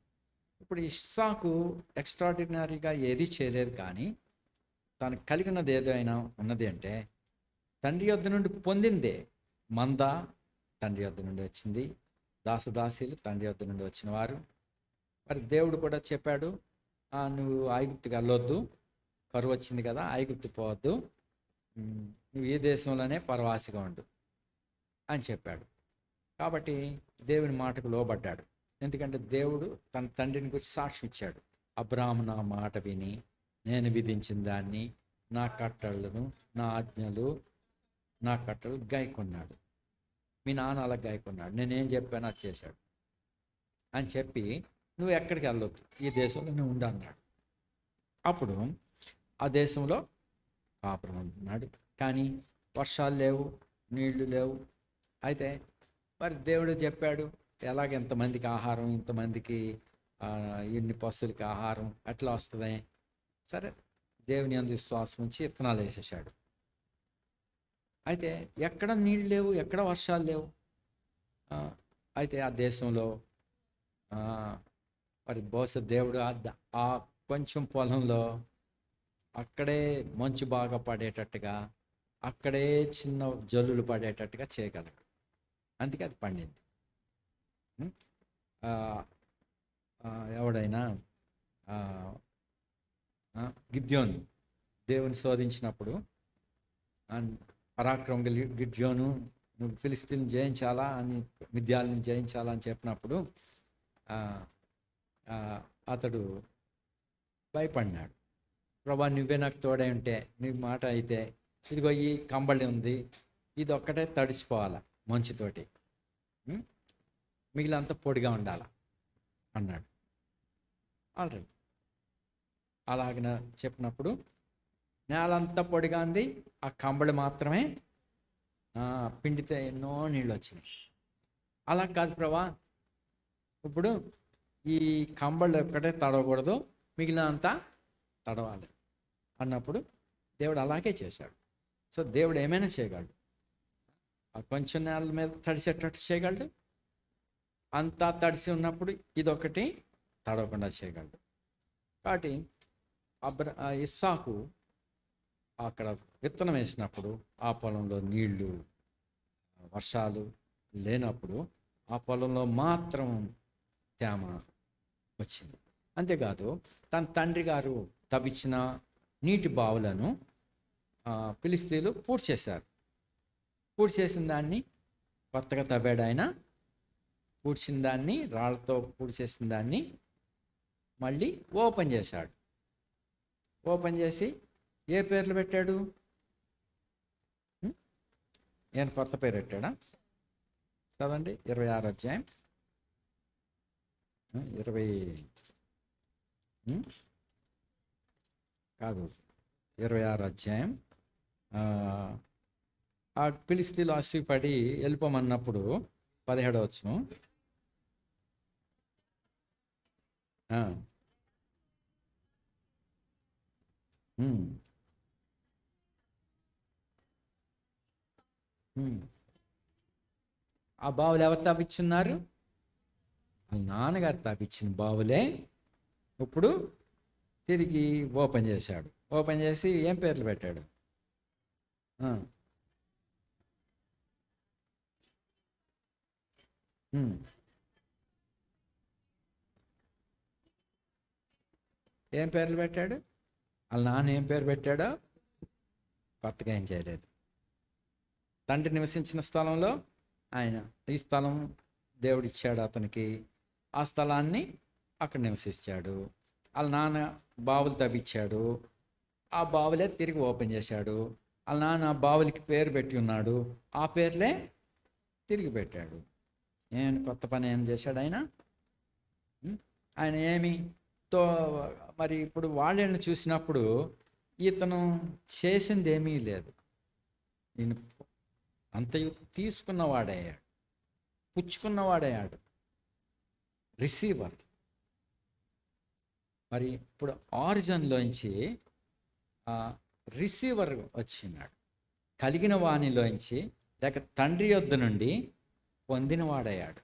ఇప్పుడు ఇస్సాకు ఎక్స్ట్రాడినరీగా ఏది చేయలేదు, కానీ తనకు కలిగినది ఏదైనా ఉన్నది అంటే తండ్రి యొద్ద నుండి పొందిందే. మంద తండ్రి యొద్ద నుండి వచ్చింది, దాసదాసీలు తండ్రి యొద్ద నుండి వచ్చిన వారు. మరి దేవుడు కూడా చెప్పాడు, నువ్వు ఐగుప్తుకి వెళ్ళొద్దు, కరువు వచ్చింది కదా, ఐగుప్తు పోవద్దు, నువ్వు ఈ దేశంలోనే పరవాసిగా ఉండు అని చెప్పాడు. కాబట్టి దేవుని మాటకు లోబడ్డాడు. ఎందుకంటే దేవుడు తన తండ్రిని గురించి సాక్ష్యం ఇచ్చాడు. అబ్రాహాము నా మాట విని నేను విధించిన దాన్ని, నా కట్టడలను, నా ఆజ్ఞలు, నా కట్టలు గాయకొన్నాడు. మీ నాన్న అలా గాయకొన్నాడు, నేనేం చెప్పాను అది చేశాడు అని చెప్పి నువ్వు ఎక్కడికి వెళ్ళొద్దు, ఈ దేశంలోనే ఉండు అన్నాడు. అప్పుడు ఆ దేశంలో కాపురం ఉంటున్నాడు. కానీ వర్షాలు లేవు, నీళ్లు లేవు. అయితే మరి దేవుడు చెప్పాడు, ఎలాగ ఇంతమందికి ఆహారం, ఇంతమందికి ఇన్ని పశువులకి ఆహారం ఎట్లా వస్తుంది? సరే, దేవుని అందు విశ్వాసం ఉంచి విత్తనాలు వేసేసాడు. అయితే ఎక్కడ నీళ్ళు లేవు, ఎక్కడ వర్షాలు లేవు. అయితే ఆ దేశంలో మరి బహుశా దేవుడు ఆ కొంచెం పొలంలో అక్కడే మంచు బాగా పడేటట్టుగా, అక్కడే చిన్న జల్లులు పడేటట్టుగా చేయగలడు. అందుకే అది పండింది. ఎవడైనా గిద్యోను దేవుని శోధించినప్పుడు, పరాక్రమం గిద్యోను, నువ్వు ఫిలిస్తీన్ జయించాలా అని, మిద్యాలను జయించాలా అని చెప్పినప్పుడు అతడు భయపడినాడు. ప్రభా, నువ్వే నాకు తోడై ఉంటే, నీ మాట అయితే ఇదిగో ఈ కంబళి ఉంది, ఇది ఒక్కటే తడిసిపోవాలా మంచుతోటి, మిగిలినంతా పొడిగా ఉండాలా అన్నాడు. ఆల్రెడీ అలాగన చెప్పినప్పుడు నేలంతా పొడిగా ఉంది, ఆ కంబళి మాత్రమే పిండితే ఎన్నో నీళ్ళు వచ్చినాయి. అలా కాదు ప్రభా, ఇప్పుడు ఈ కంబళి ఒక్కటే తడవకూడదు, మిగిలినంతా తడవాలి అన్నప్పుడు దేవుడు అలాగే చేశాడు. సో దేవుడు ఏమైనా చేయగలడు. ఆ కొంచెం నేల మీద తడిసేటట్టు చేయగలడు, అంతా తడిసి ఉన్నప్పుడు ఇదొకటి తడవకుండా చేయగలడు. కాబట్టి ఇస్సాకు అక్కడ విత్తనం వేసినప్పుడు ఆ పొలంలో నీళ్లు, వర్షాలు లేనప్పుడు ఆ పొలంలో మాత్రం తేమ వచ్చింది. అంతేకాదు, తన తండ్రి గారు తవ్వించిన నీటి బావులను ఫిలిస్తీన్లు పూడ్చి చేశారు. పూడ్చి చేసిన దాన్ని కొత్తగా తవ్వాడు ఆయన. పూడ్చిన దాన్ని, రాళ్లతో పూడ్చి చేసిన దాన్ని మళ్ళీ ఓపెన్ చేశాడు. ఓపెన్ చేసి ఏ పేర్లు పెట్టాడు? నేను కొత్త పేరు పెట్టాడా? చదవండి, 26 అధ్యాయం 26 అధ్యాయం. ఆ ఫిలిస్తీన్లు ఆశపడి వెళ్ళిపోమన్నప్పుడు 17వ వచనం. ఆ బావులు ఎవరు తవ్వించున్నారు? వాళ్ళ నాన్నగారు తవ్వించిన బావులే ఇప్పుడు తిరిగి ఓపెన్ చేశాడు. ఓపెన్ చేసి ఏం పేర్లు పెట్టాడు? ఏం పేర్లు పెట్టాడు? వాళ్ళ నాన్న ఏం పేరు పెట్టాడో కొత్తగా ఏం చేయలేదు. తండ్రి నివసించిన స్థలంలో ఆయన, ఈ స్థలం దేవుడిచ్చాడు అతనికి, ఆ స్థలాన్ని అక్కడ నివసించాడు. వాళ్ళ నాన్న బావులు తవ్వించాడు, ఆ బావులే తిరిగి ఓపెన్ చేశాడు. వాళ్ళ నాన్న ఆ బావులకి పేరు పెట్టి ఉన్నాడు, ఆ పేర్లే తిరిగి పెట్టాడు. కొత్త పని ఏం చేశాడు ఆయన? ఆయన ఏమితో మరి ఇప్పుడు వాళ్ళని చూసినప్పుడు ఇతను చేసింది ఏమీ లేదు. ఈయన అంతయు తీసుకున్నవాడయ్యాడు, పుచ్చుకున్నవాడయ్యాడు, రిసీవర్. మరి ఇప్పుడు ఆరిజిన్లోంచి రిసీవర్ వచ్చినాడు. కలిగిన వాణిలోంచి లేక తండ్రి యొద్ద నుండి పొందినవాడయ్యాడు.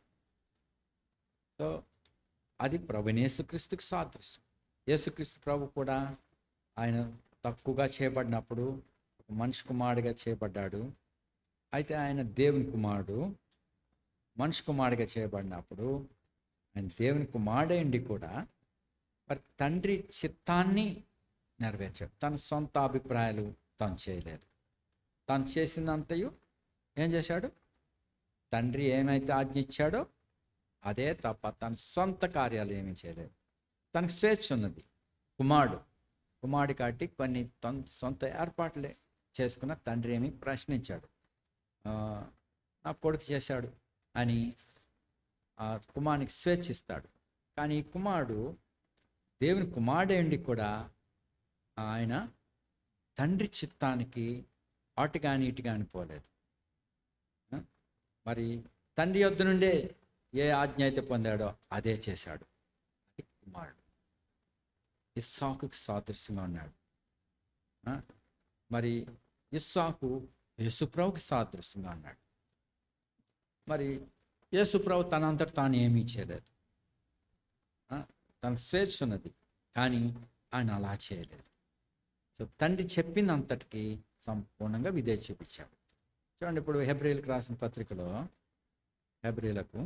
సో అది ప్రభుని యేసుక్రీస్తుకి సాదృశ్యం. యేసుక్రీస్తు ప్రభు కూడా ఆయన తక్కువగా చేయబడినప్పుడు ఒక మనిషి కుమారుడిగా చేయబడ్డాడు. అయితే ఆయన దేవుని కుమారుడు. మనిషి కుమారుడిగా చేయబడినప్పుడు ఆయన దేవుని కుమారుడేండి కూడా మరి తండ్రి చిత్తాన్ని నెరవేర్చాడు. తన సొంత అభిప్రాయాలు తాను చేయలేదు. తాను చేసిందంతయు ఏం చేశాడు? తండ్రి ఏమైతే ఆజ్ఞ ఇచ్చాడో అదే తప్ప తన సొంత కార్యాలు ఏమీ చేయలేదు. తనకు స్వేచ్ఛ ఉన్నది. కుమారుడు కాబట్టి కొన్ని సొంత ఏర్పాట్లే చేసుకున్న తండ్రి ఏమి ప్రశ్నించాడు. నా కొడుకు చేశాడు అని ఆ కుమారునికి స్వేచ్ఛ ఇస్తాడు. కానీ ఈ కుమారుడు దేవుని కుమారుడేండి కూడా ఆయన తండ్రి చిత్తానికి అటు కానీ ఇటు కానీ పోలేదు. మరి తండ్రి యొద్ద నుండే ఏ ఆజ్ఞ అయితే పొందాడో అదే చేశాడు. అది కుమారుడు. ఇస్సాకుకి సాదృశ్యంగా ఉన్నాడు. మరి ఇస్సాకు యేసుప్రభుకి సాదృశ్యంగా ఉన్నాడు. మరి యేసుప్రభు తనంతట తాను ఏమీ చేయలేదు. తన స్వేచ్ఛ ఉన్నది, కానీ ఆయన అలా చేయలేదు. సో తండ్రి చెప్పినంతటికి సంపూర్ణంగా విధేయత చూపించాడు. చూడండి, ఇప్పుడు హెబ్రీలకు రాసిన పత్రికలో హెబ్రీలకు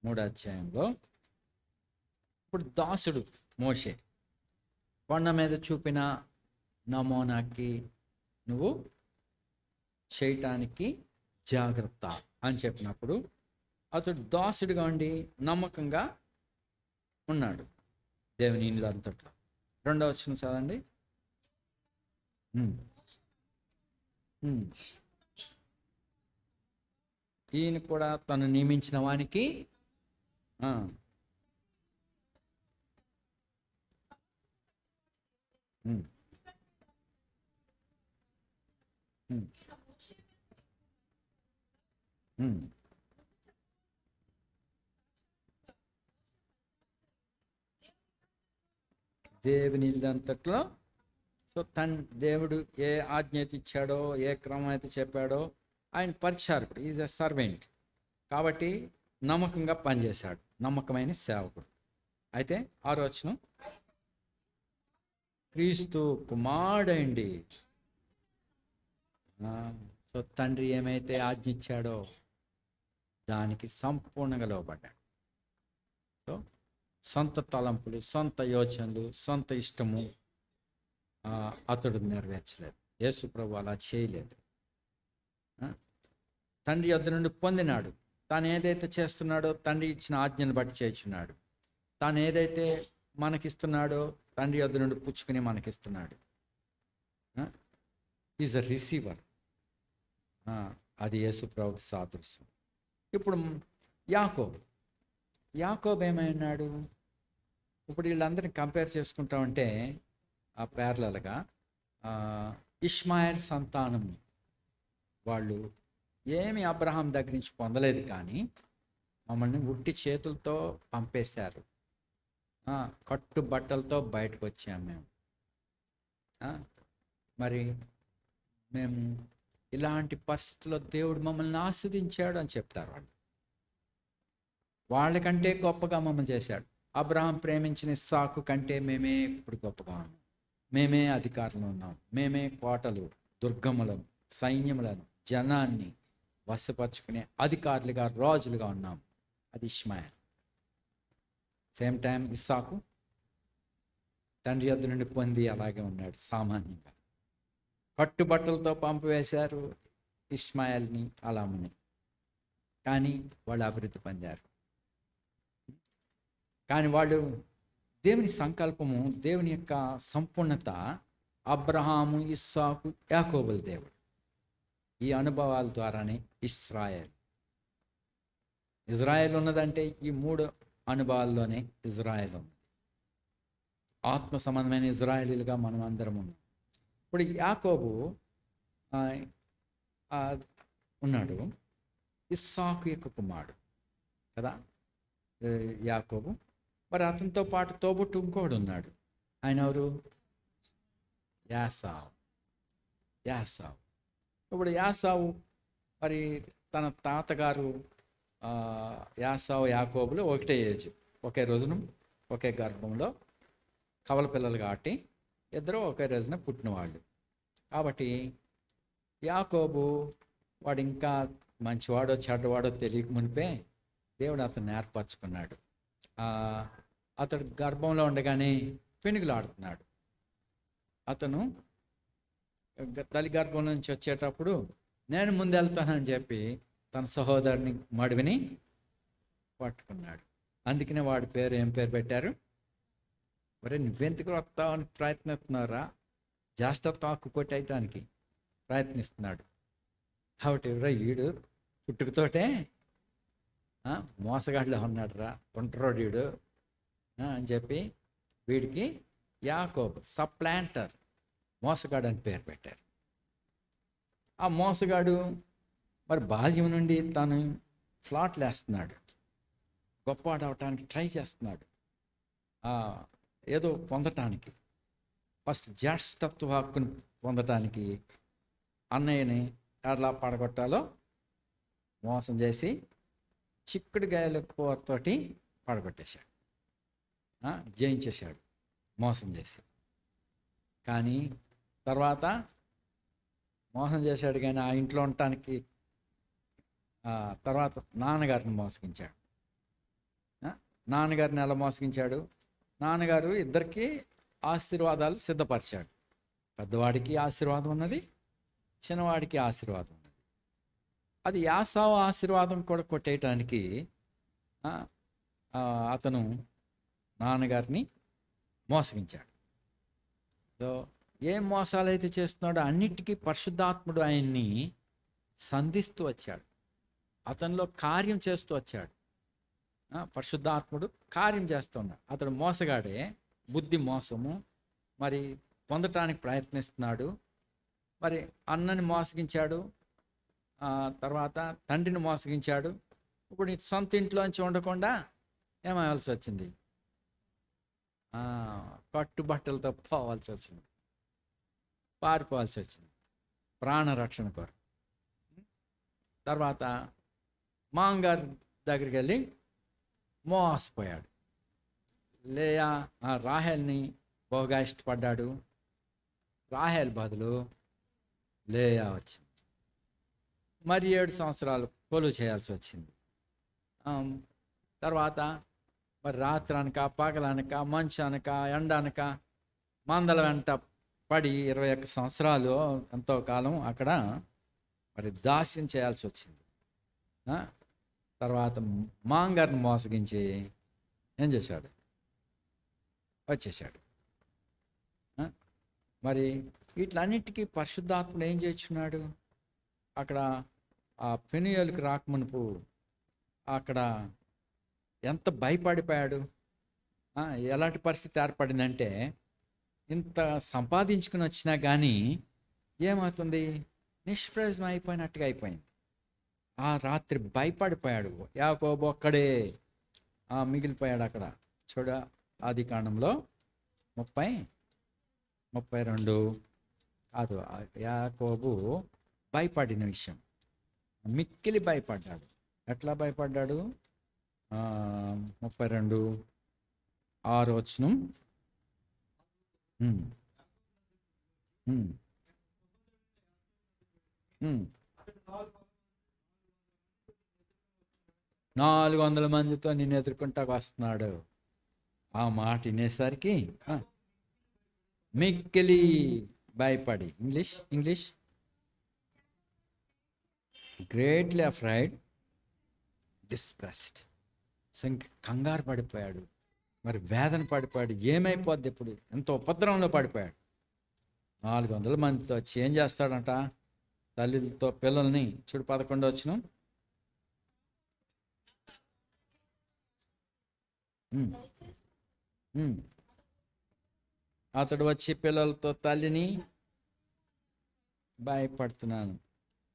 3వ అధ్యాయంలో ఇప్పుడు దాసుడు మోషే కొండ మీద చూపిన నమూనాకి నువ్వు చేయటానికి జాగ్రత్త అని చెప్పినప్పుడు అతడు దాసుడిగా ఉండి నమ్మకంగా ఉన్నాడు దేవుని అంతట్లో. 2వ వచనం చదవండి. ఈయన కూడా తను నియమించిన వానికి దేవుని అంతట్లో. సో దేవుడు ఏ ఆజ్ఞ అయితే ఇచ్చాడో, ఏ క్రమం అయితే చెప్పాడో ఆయన పరిచారకుడు. ఈజ్ ఎ సర్వెంట్ కాబట్టి నమ్మకంగా పనిచేశాడు, నమ్మకమైన సేవకుడు. అయితే 6వ వచనం, క్రీస్తు కుమారుడండి. సో తండ్రి ఏమైతే ఆజ్ఞ ఇచ్చాడో దానికి సంపూర్ణంగా లోబడ్డాడు. సో సొంత తలంపులు, సొంత యోచనలు, సొంత ఇష్టము అతడు నెరవేర్చలేదు. యేసు ప్రభు అలా చేయలేదు. తండ్రి యొద్ద నుండి పొందినాడు. తాను ఏదైతే చేస్తున్నాడో తండ్రి ఇచ్చిన ఆజ్ఞను బట్టి చేస్తున్నాడు. తాను ఏదైతే మనకిస్తున్నాడో తండ్రి యొద్ద నుండి పుచ్చుకుని మనకిస్తున్నాడు. Is a receiver. అది యేసు ప్రభుకి సాదృశ్యం. ఇప్పుడు యాకోబు ఏమైనాడు? ఇప్పుడు వీళ్ళందరినీ కంపేర్ చేసుకుంటామంటే ఆ ప్యారలల్గా ఇష్మాయిల్ సంతానం వాళ్ళు ఏమి అబ్రహాం దగ్గర నుంచి పొందలేదు, కానీ మమ్మల్ని ఉట్టి చేతులతో పంపేశారు. కట్టు బట్టలతో బయటకు వచ్చాము మేము. మరి మేము ఇలాంటి పరిస్థితుల్లో దేవుడు మమ్మల్ని ఆస్వాదించాడు అని చెప్తారు వాళ్ళు. వాళ్ళకంటే గొప్పగా మమ్మల్ని చేశాడు. అబ్రహాం ప్రేమించిన ఇస్సాకు కంటే మేమే ఇప్పుడు గొప్పగా ఉన్నాం. మేమే అధికారంలో ఉన్నాం. మేమే కోటలు, దుర్గములను, సైన్యములను, జనాన్ని వశపరుచుకునే అధికారులుగా, రాజులుగా ఉన్నాం. అది ఇష్మాయిల్. సేమ్ టైం ఇస్సాకు తండ్రి యొద్ద నుండి పొంది అలాగే ఉన్నాడు సామాన్యంగా. కట్టుబట్టలతో పంపివేశారు ఇష్మాయిల్ని, అలామని, కానీ వాళ్ళు అభివృద్ధి పొందారు. కానీ వాళ్ళు దేవుని సంకల్పము, దేవుని యొక్క సంపూర్ణత అబ్రహాము, ఇస్సాకు, యాకోబుల దేవుడు. ఈ అనుభవాల ద్వారానే ఇజ్రాయెల్ ఉన్నదంటే ఈ 3 అనుభవాల్లోనే ఇజ్రాయెల్ ఉంది. ఆత్మ సంబంధమైన ఇజ్రాయేలీలుగా మనం అందరం ఉన్నాం. ఇప్పుడు యాకోబు ఉన్నాడు, ఇస్సాకు యొక్క కుమారుడు కదా యాకోబు. మరి అతనితో పాటు తోబుట్టు ఇంకోడు ఉన్నాడు. ఆయన ఎవరు? యాసావు. ఇప్పుడు యాసావు మరి తన తాతగారు యాసావు, యాకోబులు ఒకటే ఏజ్, ఒకే రోజున ఒకే గర్భంలో కవల పిల్లలు కాబట్టి ఇద్దరు ఒకే రోజున పుట్టినవాళ్ళు. కాబట్టి యాకోబు వాడు ఇంకా మంచివాడో చెడ్డవాడో తెలియక మునిపే దేవుడు అతను ఏర్పరచుకున్నాడు. అతడు గర్భంలో ఉండగానే పెనుగులాడుతున్నాడు. అతను తల్లి గర్భం నుంచి వచ్చేటప్పుడు నేను ముందెళ్తానని చెప్పి తన సహోదరుని మడివిని పట్టుకున్నాడు. అందుకనే వాడి పేరు ఏం పేరు పెట్టారు? మరి నువ్వెందుకు వస్తావని ప్రయత్నిస్తున్నారా? జ్యేష్ఠత్వం హక్కు కొట్టేయటానికి ప్రయత్నిస్తున్నాడు. కాబట్టి ఈడు పుట్టుకతోటే మోసగాడిలో ఉన్నాడు రా, ఒంటరోడు వీడు అని చెప్పి వీడికి యాకోబు సప్లాంటర్, మోసగాడు అని పేరు పెట్టారు. ఆ మోసగాడు మరి బాల్యం నుండి తను ఫ్లాట్లు వేస్తున్నాడు, గొప్పవాడు అవటానికి ట్రై చేస్తున్నాడు, ఏదో పొందటానికి. ఫస్ట్ జ్యేష్ఠత్వ హక్కును పొందటానికి అన్నయ్యని ఎలా పడగొట్టాలో మోసం చేసి చిక్కుడుగాయల కూరతోటి పడగొట్టేశాడు, జయించేశాడు మోసం చేసి. కానీ తర్వాత మోసం చేశాడు కానీ ఆ ఇంట్లో ఉండటానికి తర్వాత నాన్నగారిని మోసగించాడు. నాన్నగారిని ఎలా మోసగించాడు? నాన్నగారు ఇద్దరికి ఆశీర్వాదాలు సిద్ధపరిచాడు. పెద్దవాడికి ఆశీర్వాదం ఉన్నది, చిన్నవాడికి ఆశీర్వాదం ఉన్నది. అది యాసావు ఆశీర్వాదం కూడా కొట్టేయటానికి అతను నాన్నగారిని మోసగించాడు. సో ఏం మోసాలు అయితే చేస్తున్నాడో అన్నిటికీ పరిశుద్ధాత్ముడు ఆయన్ని సంధిస్తూ వచ్చాడు, అతనిలో కార్యం చేస్తూ వచ్చాడు. పరిశుద్ధాత్ముడు కార్యం చేస్తున్నాడు. అతడు మోసగాడే, బుద్ధి మోసము, మరి పొందటానికి ప్రయత్నిస్తున్నాడు. మరి అన్నని మోసగించాడు, తర్వాత తండ్రిని మోసగించాడు. ఇప్పుడు సొంత ఇంట్లోంచి ఉండకుండా ఏమవలసి వచ్చింది? కట్టుబట్టలతో పోవాల్సి వచ్చింది, పారిపోవాల్సి వచ్చింది ప్రాణరక్షణ కొరకు. తర్వాత మాంగారి దగ్గరికి వెళ్ళి మోసపోయాడు. లేయా రాహేల్ని బహుగా ఇష్టపడ్డాడు, రాహేల్ బదులు లేయా వచ్చింది. మరి 7 సంవత్సరాలు కొలువు చేయాల్సి వచ్చింది. తర్వాత మరి రాత్రి అనక పగలనక మంచు అనక ఎండ అనక మందల వెంట పడి 21 సంవత్సరాలు ఎంతో కాలం అక్కడ మరి దాస్యం చేయాల్సి వచ్చింది. తర్వాత మాంగారిని మోసగించి ఏం చేశాడు? వచ్చేసాడు. మరి వీటిలన్నిటికీ పరిశుద్ధాత్ముడు ఏం చేస్తున్నాడు? అక్కడ ఆ పెనుయేలుకు రాకమునుపు అక్కడ ఎంత భయపడిపోయాడు. ఎలాంటి పరిస్థితి ఏర్పడిందంటే, ఇంత సంపాదించుకుని వచ్చినా కానీ ఏమవుతుంది? నిష్ప్రయోజనం అయిపోయినట్టుగా అయిపోయింది. ఆ రాత్రి భయపడిపోయాడు. యాకోబు ఒక్కడే మిగిలిపోయాడు అక్కడ. చూడ ఆదికాండంలో 32 కాదు, యాకోబు భయపడిన విషయం, మిక్కిలి భయపడ్డాడు. ఎట్లా భయపడ్డాడు? 32:6 400 మందితో నిన్ను ఎదుర్కొంటా వస్తున్నాడు. ఆ మాట వినేసరికి మిక్కిలి భయపడి, ఇంగ్లీష్ గ్రేట్లీ అఫ్రైడ్, డిస్ప్రెస్డ్. సో ఇంక కంగారు పడిపోయాడు, మరి వేదన పడిపోయాడు. ఏమైపోద్ది ఇప్పుడు? ఎంతో ఉపద్రవంలో పడిపోయాడు. 400 మందితో వచ్చి ఏం చేస్తాడంట? తల్లితో పిల్లల్ని చూడు 11 అతడు వచ్చి పిల్లలతో తల్లిని భయపడుతున్నాను.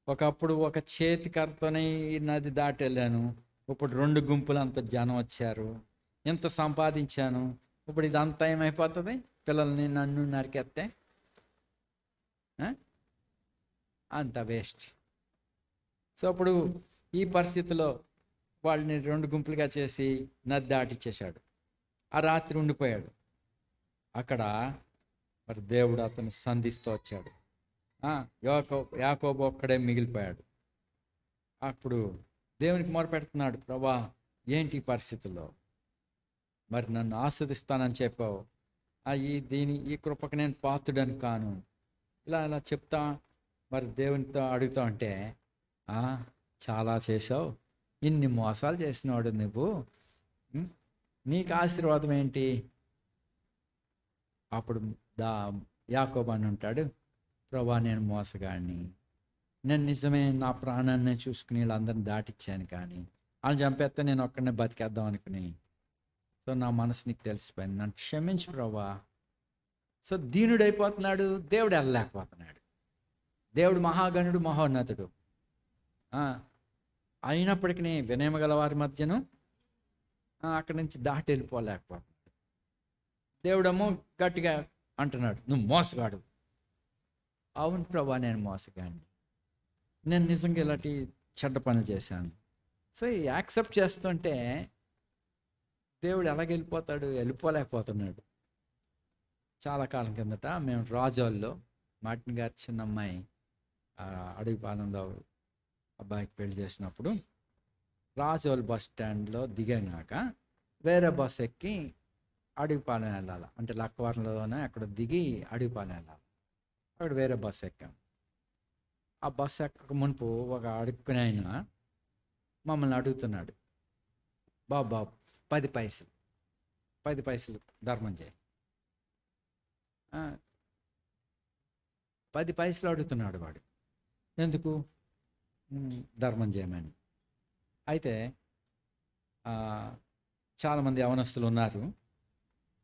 ఒకప్పుడు ఒక చేతి కర్రతోనే ఈ నది దాటి వెళ్ళాను, ఇప్పుడు 2 గుంపులంత జనం వచ్చారు, ఎంత సంపాదించాను, ఇప్పుడు ఇదంతా ఏమైపోతుంది? పిల్లల్ని నన్ను నరికేస్తే అంత వేస్ట్. సో ఇప్పుడు ఈ పరిస్థితిలో వాళ్ళని 2 గుంపులుగా చేసి నది దాటిచ్చేశాడు. ఆ రాత్రి ఉండిపోయాడు అక్కడ. మరి దేవుడు అతను సంధిస్తూ వచ్చాడు. యాకోబు ఒక్కడే మిగిలిపోయాడు. అప్పుడు దేవునికి మొరపెడుతున్నాడు, ప్రభా ఏంటి ఈ పరిస్థితుల్లో, మరి నన్ను ఆస్వాదిస్తానని చెప్పావు, ఈ కృపకు నేను పాత్రుడని కాను, ఇలా చెప్తా. మరి దేవునితో అడుగుతా ఉంటే, చాలా చేసావు, ఇన్ని మోసాలు చేసినవాడు నువ్వు, నీకు ఆశీర్వాదం ఏంటి? అప్పుడు యాకోబు అని ఉంటాడు, ప్రభా నేను మోసగాడిని, నేను నిజమే నా ప్రాణాన్ని చూసుకుని వీళ్ళందరిని దాటిచ్చాను, కానీ వాళ్ళని చంపేస్తే నేను ఒక్కడనే బతికేద్దాం అనుకుని, సో నా మనసు నీకు తెలిసిపోయింది, నన్ను క్షమించు ప్రభా. సో దీనుడైపోతున్నాడు, దేవుడు వెళ్ళలేకపోతున్నాడు. దేవుడు మహాగణుడు, మహోన్నతుడు అయినప్పటికీ వినయమ గల వారి మధ్యను అక్కడి నుంచి దాటి వెళ్ళిపోలేకపోతున్నాడు. దేవుడేమో గట్టిగా అంటున్నాడు, నువ్వు మోసగాడు. అవును ప్రభా నేను మోసగాడిని, నేను నిజంగా ఇలాంటి చెడ్డ పనులు చేశాను. సో యాక్సెప్ట్ చేస్తుంటే దేవుడు ఎలాగెళ్ళిపోతాడు? వెళ్ళిపోలేకపోతున్నాడు. చాలా కాలం కిందట మేము రాజోల్లో మార్టిన్ గారి చిన్న అమ్మాయి అడవి పాలెంలో అబ్బాయికి పెళ్లి చేసినప్పుడు రాజోల్ బస్ స్టాండ్లో దిగాక వేరే బస్ ఎక్కి అడవిపాలెం వెళ్ళాలి. అంటే లక్కవరంలోనే అక్కడ దిగి అడవిపాలెం వెళ్ళాలి. అక్కడ వేరే బస్సు ఎక్కాం. ఆ బస్సు ఎక్కక మునుపు ఒక అడుక్కునే ఆయన మమ్మల్ని అడుగుతున్నాడు, బాబు 10 పైసలు ధర్మం చేయి. 10 పైసలు అడుగుతున్నాడు వాడు. ఎందుకు? ధర్మం చేయమని. అయితే చాలామంది యవనస్తులు ఉన్నారు.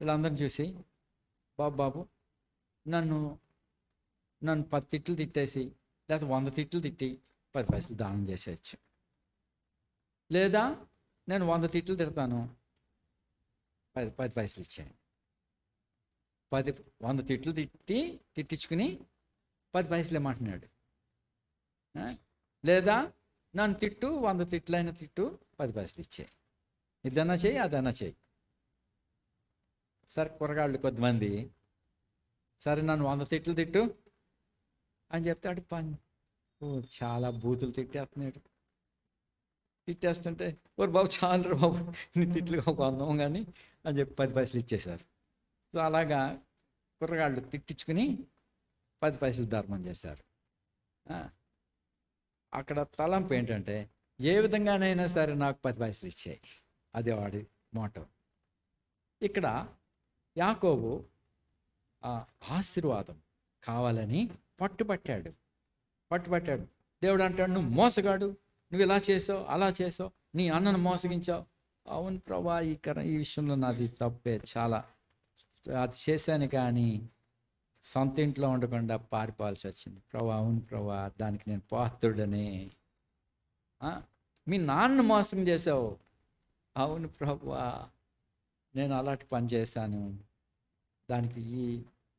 వీళ్ళందరిని చూసి, బాబు నన్ను 10 తిట్లు తిట్టేసి, లేకపోతే 100 తిట్లు తిట్టి 10 పైసలు దానం చేసేయచ్చు, లేదా నేను 100 తిట్లు తిడతాను, 10 పైసలు ఇచ్చాను. 100 తిట్లు తిట్టించుకుని 10 పైసలు ఇమ్మంటున్నాడు. లేదా నన్ను తిట్టు, 100 తిట్లైన తిట్టు, 10 పైసలు ఇచ్చాయి. ఇదన్నా చెయ్యి, అదన్నా చెయ్యి. సరే కూరగాళ్ళు కొద్దిమంది, సరే నన్ను 100 తిట్లు తిట్టు అని చెప్తాడు. చాలా బూతులు తిట్టేస్తున్నాడు. తిట్టేస్తుంటే, ఓరు బాబు చాలు బాబు నీ తిట్లు కొందాం కానీ అని చెప్పి 10 పైసలు ఇచ్చేశారు. సో అలాగా కుర్రగాళ్ళు తిట్టించుకుని 10 పైసలు ధర్మం చేశారు. అక్కడ తలంపు ఏంటంటే, ఏ విధంగానైనా సరే నాకు 10 పైసలు ఇచ్చాయి, అదే వాడి మోటో. ఇక్కడ యాకోబు ఆశీర్వాదం కావాలని పట్టుబట్టాడు. దేవుడు అంటాడు, నువ్వు మోసగాడు, నువ్వు ఇలా చేసావు, అలా చేసావు, నీ అన్నను మోసగించావు. అవును ప్రభా, ఈ విషయంలో నాది తప్పే, చాలా అది చేశాను, కానీ సొంత ఇంట్లో ఉండకుండా పారిపోవాల్సి వచ్చింది ప్రభా. అవును ప్రభా, దానికి నేను పాత్రుడనే. మీ నాన్న మోసం చేసావు. అవును ప్రభా, నేను అలాంటి పని చేశాను, దానికి ఈ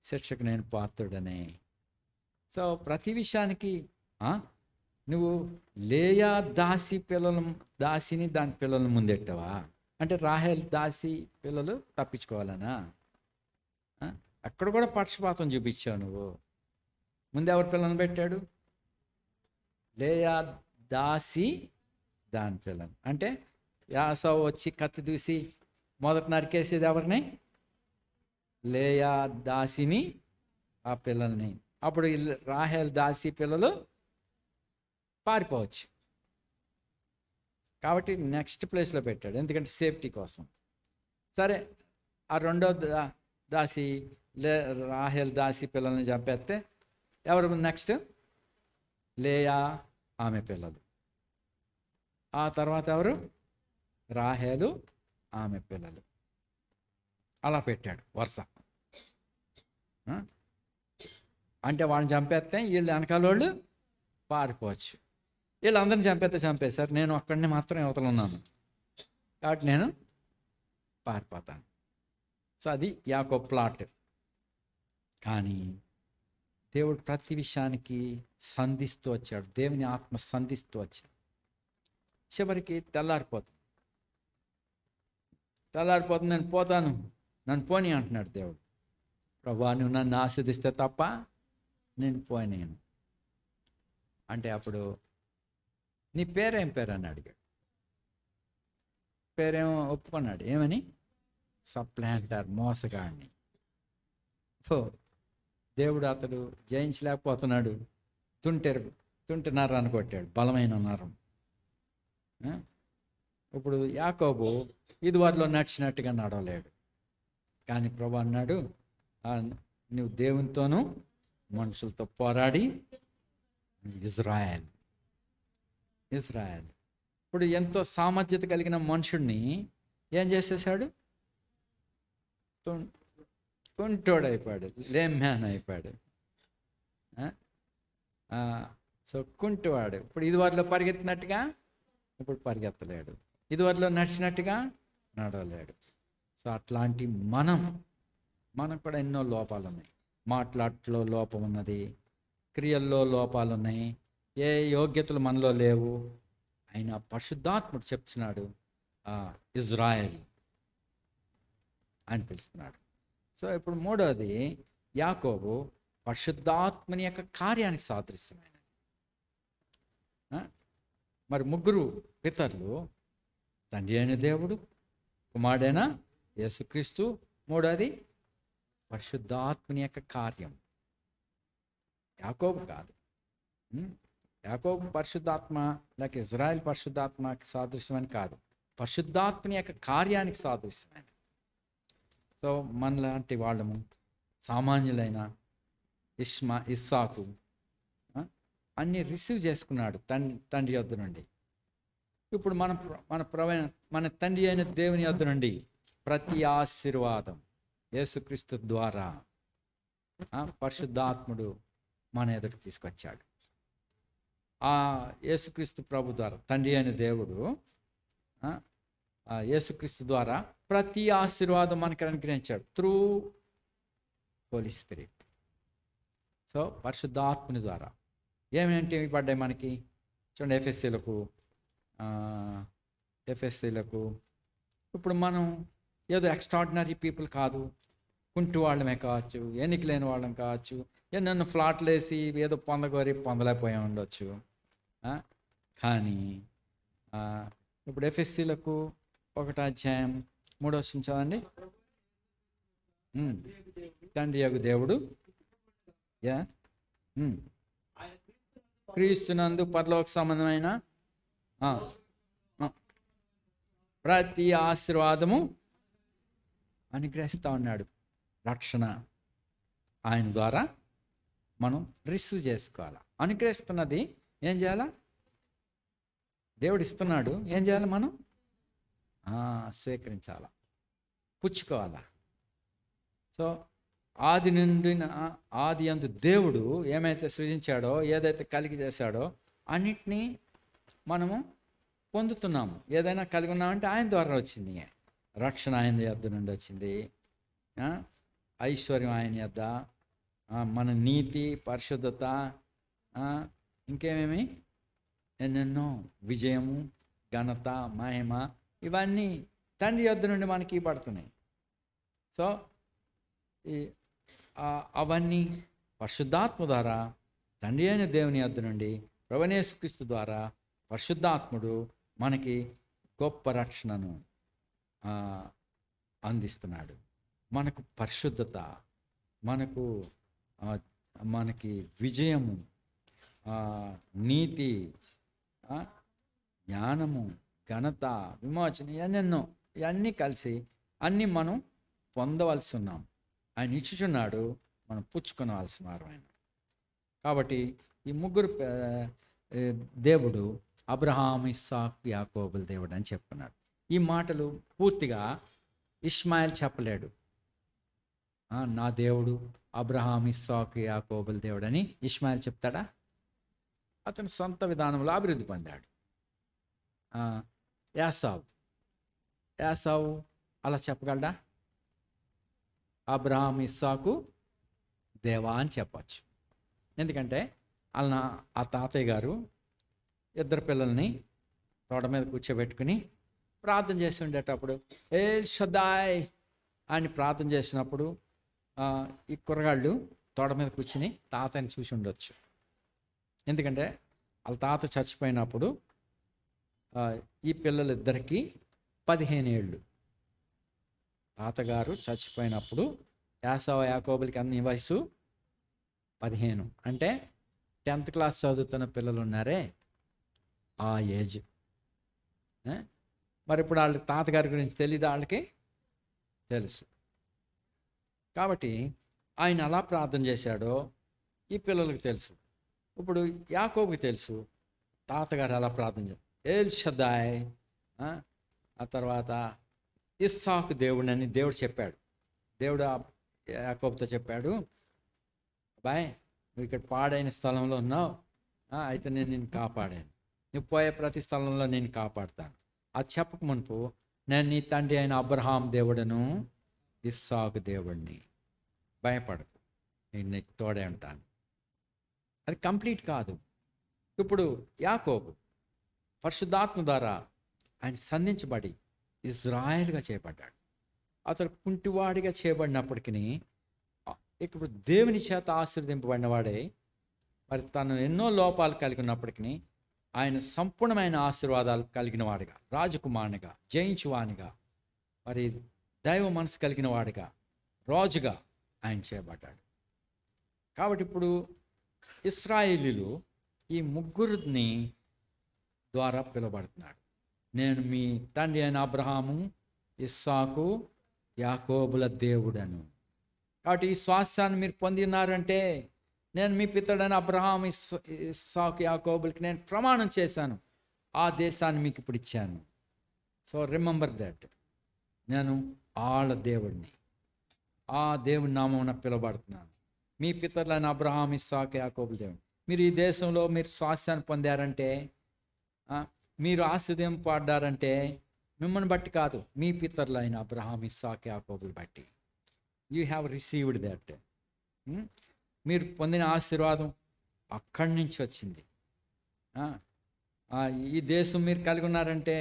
శిక్షకు నేను పాత్రుడనే. సో ప్రతి విషయానికి నువ్వు లేయా దాసిని దాని పిల్లలను ముందెట్టావా? అంటే రాహేల్ దాసి పిల్లలు తప్పించుకోవాలనా? అక్కడ కూడా పక్షపాతం చూపించావు నువ్వు. ముందు ఎవరి పిల్లలను పెట్టాడు? లేయా దాసి దాని పిల్లలు. అంటే యాసవ్ వచ్చి కత్తి దూసి మొదట నరికేసేది ఎవరిని? లేయా దాసిని, ఆ పిల్లల్ని. అప్పుడు రాహేల్ దాసి పిల్లలు పారిపోవచ్చు. కాబట్టి నెక్స్ట్ ప్లేస్లో పెట్టాడు, ఎందుకంటే సేఫ్టీ కోసం. సరే, ఆ రెండో దాసి రాహేల్ దాసి పిల్లల్ని చంపేస్తే ఎవరు నెక్స్ట్? లేయా ఆమె పిల్లలు. ఆ తర్వాత ఎవరు? రాహేలు ఆమె పిల్లలు. అలా పెట్టాడు వరుస. అంటే వాళ్ళని చంపేస్తే వీళ్ళు వెనకాల వాళ్ళు పారిపోవచ్చు. వీళ్ళందరిని చంపేశారు, నేను ఒక్కడిని మాత్రం యువతలు ఉన్నాను, కాబట్టి నేను పారిపోతాను. సో అది యాకోబు ప్లాట్. కానీ దేవుడు ప్రతి విషయానికి సంధిస్తూ వచ్చాడు. దేవుని ఆత్మ సంధిస్తూ వచ్చాడు. చివరికి తెల్లారిపోతుంది. నేను పోతాను, నన్ను పోనీ అంటున్నాడు దేవుడు. ప్రభువా, నువ్వు నన్ను ఆస్వాదిస్తే తప్ప నేను పోయినాను అంటే, అప్పుడు నీ పేరేం పేరు అని అడిగాడు. పేరేమో ఒప్పుకున్నాడు. ఏమని? సప్లాంటర్, మోసగాడిని. సో దేవుడు అతడు జయించలేకపోతున్నాడు. తుంటి నరాన్ని కొట్టాడు, బలమైన నరం. ఇప్పుడు యాకోబు ఇదివరలో నడిచినట్టుగా నడవలేడు. కానీ ప్రభు అన్నాడు, నువ్వు దేవునితోనూ మనుషులతో పోరాడి ఇజ్రాయెల్. ఇప్పుడు ఎంతో సామర్థ్యత కలిగిన మనుషుడిని ఏం చేసేసాడు? కుంటోడైపోయాడు, లేమ్ మ్యాన్ అయిపోయాడు. సో కుంటివాడు. ఇప్పుడు ఇదివరలో పరిగెత్తినట్టుగా ఇప్పుడు పరిగెత్తలేడు, ఇదివరలో నడిచినట్టుగా నడవలేడు. సో అట్లాంటి మనకు కూడా ఎన్నో లోపాలు ఉన్నాయి. మాట్లాడట్లో లోపం ఉన్నది, క్రియల్లో లోపాలు ఉన్నాయి, ఏ యోగ్యతలు మనలో లేవు. అయినా పరిశుద్ధాత్ముడు చెప్తున్నాడు, ఇజ్రాయెల్ అని పిలుస్తున్నాడు. సో ఇప్పుడు మూడవది, యాకోబు పరిశుద్ధాత్మని యొక్క కార్యానికి సాదృశ్యమైనది. మరి ముగ్గురు పితరులు, తండ్రి అయిన దేవుడు, కుమారుడైన యేసుక్రీస్తు, మూడవది పరిశుద్ధాత్మని యొక్క కార్యం. యాకోబు కాదు. యాకోబు పరిశుద్ధాత్మ లేక ఇజ్రాయెల్ పరిశుద్ధాత్మకి సాదృశ్యమని కాదు, పరిశుద్ధాత్మని యొక్క కార్యానికి సాదృశ్యమైన. సో మనలాంటి వాళ్ళము, సామాన్యులైన ఇస్సాకు అన్నీ రిసీవ్ చేసుకున్నాడు తండ్రి యొద్ద నుండి. ఇప్పుడు మన తండ్రి అయిన దేవుని యొద్ద నుండి ప్రతి ఆశీర్వాదం యేసుక్రీస్తు ద్వారా పరిశుద్ధాత్ముడు మన ఎదుటికి తీసుకొచ్చాడు. ఆ యేసుక్రీస్తు ప్రభు ద్వారా, తండ్రి అయిన దేవుడు యేసుక్రీస్తు ద్వారా ప్రతి ఆశీర్వాదం మనకు అనుగ్రహించాడు త్రూ హోలీ స్పిరిట్. సో పరిశుద్ధాత్ముని ద్వారా ఏమేంటి పడ్డాయి మనకి? చూడండి, ఎఫ్ఎస్సీలకు ఇప్పుడు మనం ఏదో ఎక్స్ట్రాడినరీ పీపుల్ కాదు, కుంటి వాళ్ళమే కావచ్చు, ఎన్నిక లేని వాళ్ళం కావచ్చు, ఎన్నెన్నో ఫ్లాట్లు వేసి ఏదో పొందలేకపోయా ఉండొచ్చు. కానీ ఇప్పుడు ఎఫ్ఎస్సీలకు 1వ అధ్యాయం 3వ వచనం చదవండి. తండ్రి యగు దేవుడు క్రీస్తునందు పరలోక సంబంధమైన ప్రతి ఆశీర్వాదము అనుగ్రహిస్తూ ఉన్నాడు. రక్షణ ఆయన ద్వారా మనం రిసీవ్ చేసుకోవాలా. అనుగ్రహిస్తున్నది ఏం చేయాలా? దేవుడు ఇస్తున్నాడు, ఏం చేయాలి? మనం స్వీకరించాలా, పుచ్చుకోవాలా. సో ఆది యందు దేవుడు ఏమైతే సృజించాడో, ఏదైతే కలిగి చేశాడో అన్నిటినీ మనము పొందుతున్నాము. ఏదైనా కలిగి ఉన్నామంటే ఆయన ద్వారా వచ్చింది. రక్షణ ఆయన యొద్ద నుండి వచ్చింది, ఐశ్వర్యం ఆయన యొద్ద, మన నీతి, పరిశుద్ధత, ఇంకేమేమి ఎన్నెన్నో, విజయము, ఘనత, మహిమ, ఇవన్నీ తండ్రి యొద్ద నుండి మనకి పడుతున్నాయి. సో అవన్నీ పరిశుద్ధాత్మ ద్వారా, తండ్రి అయిన దేవుని యొద్ద నుండి ప్రభువైన యేసుక్రీస్తు ద్వారా పరిశుద్ధాత్ముడు మనకి గొప్ప రక్షణను అందిస్తున్నాడు. మనకు పరిశుద్ధత, మనకి విజయము, నీతి, జ్ఞానము, ఘనత, విమోచన, ఎన్నెన్నో, ఇవన్నీ కలిసి అన్నీ మనం పొందవలసి ఉన్నాం. ఆయన ఇచ్చుచున్నాడు, మనం పుచ్చుకొనవలసిన వారు ఆయన. కాబట్టి ఈ ముగ్గురు దేవుడు అబ్రహాం, ఇస్సాకు, యాకోబుల దేవుడు అని చెప్పుకున్నాడు. ఈ మాటలు పూర్తిగా ఇష్మాయిల్ చెప్పలేడు. నా దేవుడు అబ్రహాం, ఇస్సాకు, యాకోబుల దేవుడు అని ఇష్మాయిల్ చెప్తాడా? అతను సొంత విధానంలో అభివృద్ధి పొందాడు. యాసావు అలా చెప్పగలడా? అబ్రహాం, ఇస్సాకు దేవా అని చెప్పచ్చు. ఎందుకంటే ఆ తాతయ్య గారు 2 పిల్లల్ని తోట మీద కూర్చోబెట్టుకుని ప్రార్థన చేసి ఉండేటప్పుడు ఎల్ షదాయ్ అని ప్రార్థన చేసినప్పుడు ఈ కుర్రగాళ్ళు తోట మీద కూర్చుని తాతని చూసి ఉండొచ్చు. ఎందుకంటే వాళ్ళ తాత చచ్చిపోయినప్పుడు ఈ పిల్లలిద్దరికీ 15 ఏళ్ళు. తాతగారు చచ్చిపోయినప్పుడు యాసవ యాకోబులకి అన్ని వయసు 15. అంటే 10th క్లాస్ చదువుతున్న పిల్లలు ఉన్నారే, ఆ ఏజ్. మరి ఇప్పుడు వాళ్ళ తాతగారి గురించి తెలియదు, వాళ్ళకి తెలుసు. కాబట్టి ఆయన అలా ప్రార్థన చేశాడో ఈ పిల్లలకు తెలుసు. ఇప్పుడు యాకోబుకి తెలుసు తాతగారు అలా ప్రార్థన చేశారు. ఎల్ షదాయ్, ఆ తర్వాత ఇస్సాకు దేవుడని దేవుడు చెప్పాడు. దేవుడు యాకోబుతో చెప్పాడు, బాయ్ నువ్వు ఇక్కడ పాడైన స్థలంలో ఉన్నావు, అయితే నేను నిన్ను కాపాడాను, నువ్వు పోయే ప్రతి స్థలంలో నేను కాపాడుతాను. అది చెప్పక మునుపు నేను నీ తండ్రి అయిన అబ్రహాం దేవుడను, ఇస్సాకు దేవుడిని, భయపడకు, నేను నీకు తోడే ఉంటాను. అది కంప్లీట్ కాదు. ఇప్పుడు యాకోబు పరిశుద్ధాత్మ ద్వారా ఆయన సంధించబడి ఇజ్రాయెల్గా చేయబడ్డాడు. అతడు కుంటివాడిగా చేయబడినప్పటికీ ఇప్పుడు దేవుని చేత ఆశీర్వదింపబడినవాడే, మరి తను ఎన్నో లోపాలు కలిగి ఉన్నప్పటికీ ఆయన సంపూర్ణమైన ఆశీర్వాదాలు కలిగిన వాడిగా, రాజకుమారునిగా, జయించువానిగా, మరి దైవ మనసు కలిగిన వాడిగా, రాజుగా ఆయన చేయబడ్డాడు. కాబట్టి ఇప్పుడు ఇశ్రాయేలీలు ఈ ముగ్గురిని ద్వారా పిలువబడుతున్నాడు. నేను మీ తండ్రి అయిన అబ్రహాము, ఇస్సాకు, యాకోబుల దేవుడను. కాబట్టి ఈ స్వాస్థ్యాన్ని మీరు పొందినారంటే, నేను మీ పితడైన అబ్రహాం, ఇస్సాకు, యాకోబులకి నేను ప్రమాణం చేశాను, ఆ దేశాన్ని మీకు ఇప్పుడు ఇచ్చాను. సో రిమెంబర్ దట్, నేను వాళ్ళ దేవుడిని, ఆ దేవుడి నామమున పిలువబడుతున్నాను. మీ పితరులైన అబ్రహాం, ఇస్సాకు, యాకోబుల దేవుడు. మీరు ఈ దేశంలో మీరు స్వాస్థ్యాన్ని పొందారంటే, మీరు ఆశీర్వదింపబడ్డారంటే మిమ్మల్ని బట్టి కాదు, మీ పితరులైన అబ్రహాం, ఇస్సాకు, యాకోబులు బట్టి. You have received that. మీరు పొందిన ఆశీర్వాదం అక్కడి నుంచి వచ్చింది. ఈ దేశం మీరు కలిగి ఉన్నారంటే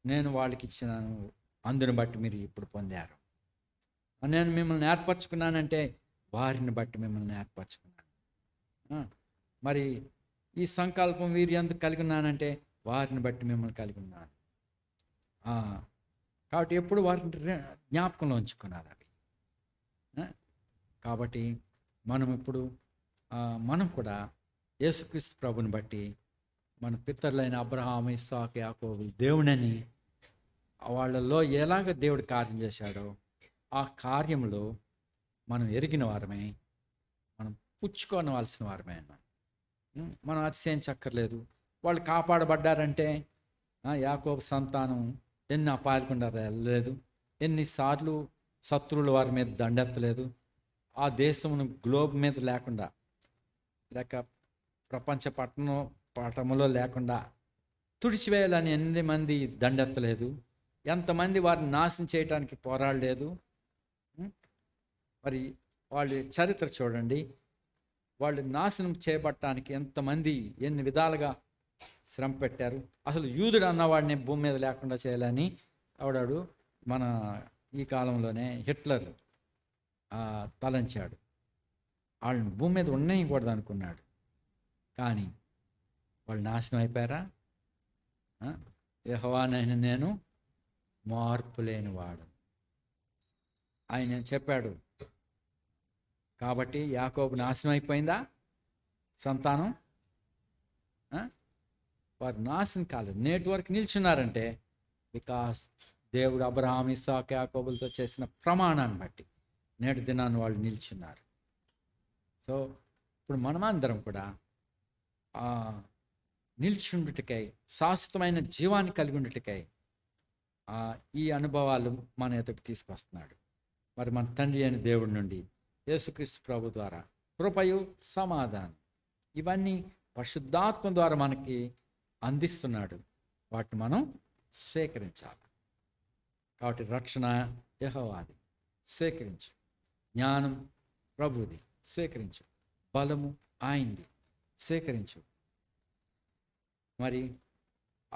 నేను వాళ్ళకి ఇచ్చినాను, అందుని బట్టి మీరు ఇప్పుడు పొందారు. నేను మిమ్మల్ని ఏర్పరచుకున్నానంటే వారిని బట్టి మిమ్మల్ని ఏర్పరచుకున్నాను. మరి ఈ సంకల్పం వీరు ఎందుకు కలిగి ఉన్నానంటే వారిని బట్టి మిమ్మల్ని కలిగి ఉన్నాను. కాబట్టి ఎప్పుడు వారిని జ్ఞాపకంలో ఉంచుకున్నారు అవి. కాబట్టి మనం ఇప్పుడు మనం కూడా యేసుక్రీస్తు ప్రభుని బట్టి మన పితరులైన అబ్రహాము, ఇస్సాకు, యాకోబు దేవుడని వాళ్ళలో ఎలాగ దేవుడు కార్యం చేశాడో ఆ కార్యంలో మనం ఎరిగిన వారమే, మనం పుచ్చుకోనవలసిన వారమే అన్నాం. మనం అతిశయించక్కర్లేదు. వాళ్ళు కాపాడబడ్డారంటే యాకోబు సంతానం ఎన్ని అపాయాలకుండా వెళ్ళలేదు, ఎన్నిసార్లు శత్రువులు వారి మీద దండెత్తలేదు, ఆ దేశమును గ్లోబ్ మీద లేకుండా, లేక ప్రపంచ పటములో లేకుండా తుడిచివేయాలని ఎన్ని మంది దండెత్తలేదు, ఎంతమంది వారిని నాశనం చేయడానికి పోరాడలేదు. మరి వాళ్ళ చరిత్ర చూడండి, వాళ్ళు నాశనం చేయబట్టడానికి ఎంతమంది ఎన్ని విధాలుగా శ్రమ పెట్టారు. అసలు యూదుడు అన్నవాడిని భూమి మీద లేకుండా చేయాలని ఆవిడాడు మన ఈ కాలంలోనే హిట్లర్ తలంచాడు. వాళ్ళని భూమి మీద ఉండకూడదు అనుకున్నాడు. కానీ వాళ్ళు నాశనం అయిపోయారా? యెహోవానైన నేను మార్పు లేనివాడు ఆయన చెప్పాడు. కాబట్టి యాకోబు నాశనం అయిపోయిందా సంతానం? వారు నాశనం కాలేదు, నేటి వరకు నిల్చున్నారంటే బికాస్ దేవుడు అబ్రహాం, ఇస్సాకు, యాకోబులతో చేసిన ప్రమాణాన్ని బట్టి నేటి దినాన్ని వాళ్ళు నిల్చున్నారు. సో ఇప్పుడు మనమందరం కూడా నిల్చుండుటకై, శాశ్వతమైన జీవాన్ని కలిగి ఉండుటకై ఈ అనుభవాలు మన ఎదుటికి తీసుకొస్తున్నాడు. మరి మన తండ్రి అయిన దేవుడి నుండి యేసుక్రీస్తు ప్రభు ద్వారా కృపయు సమాధానం ఇవన్నీ పరిశుద్ధాత్మ ద్వారా మనకి అందిస్తున్నాడు. వాటిని మనం స్వీకరించాలి. కాబట్టి రక్షణ యెహోవాది, స్వీకరించు. జ్ఞానం ప్రభుది, స్వీకరించు. బలము ఆయనది, స్వీకరించు. మరి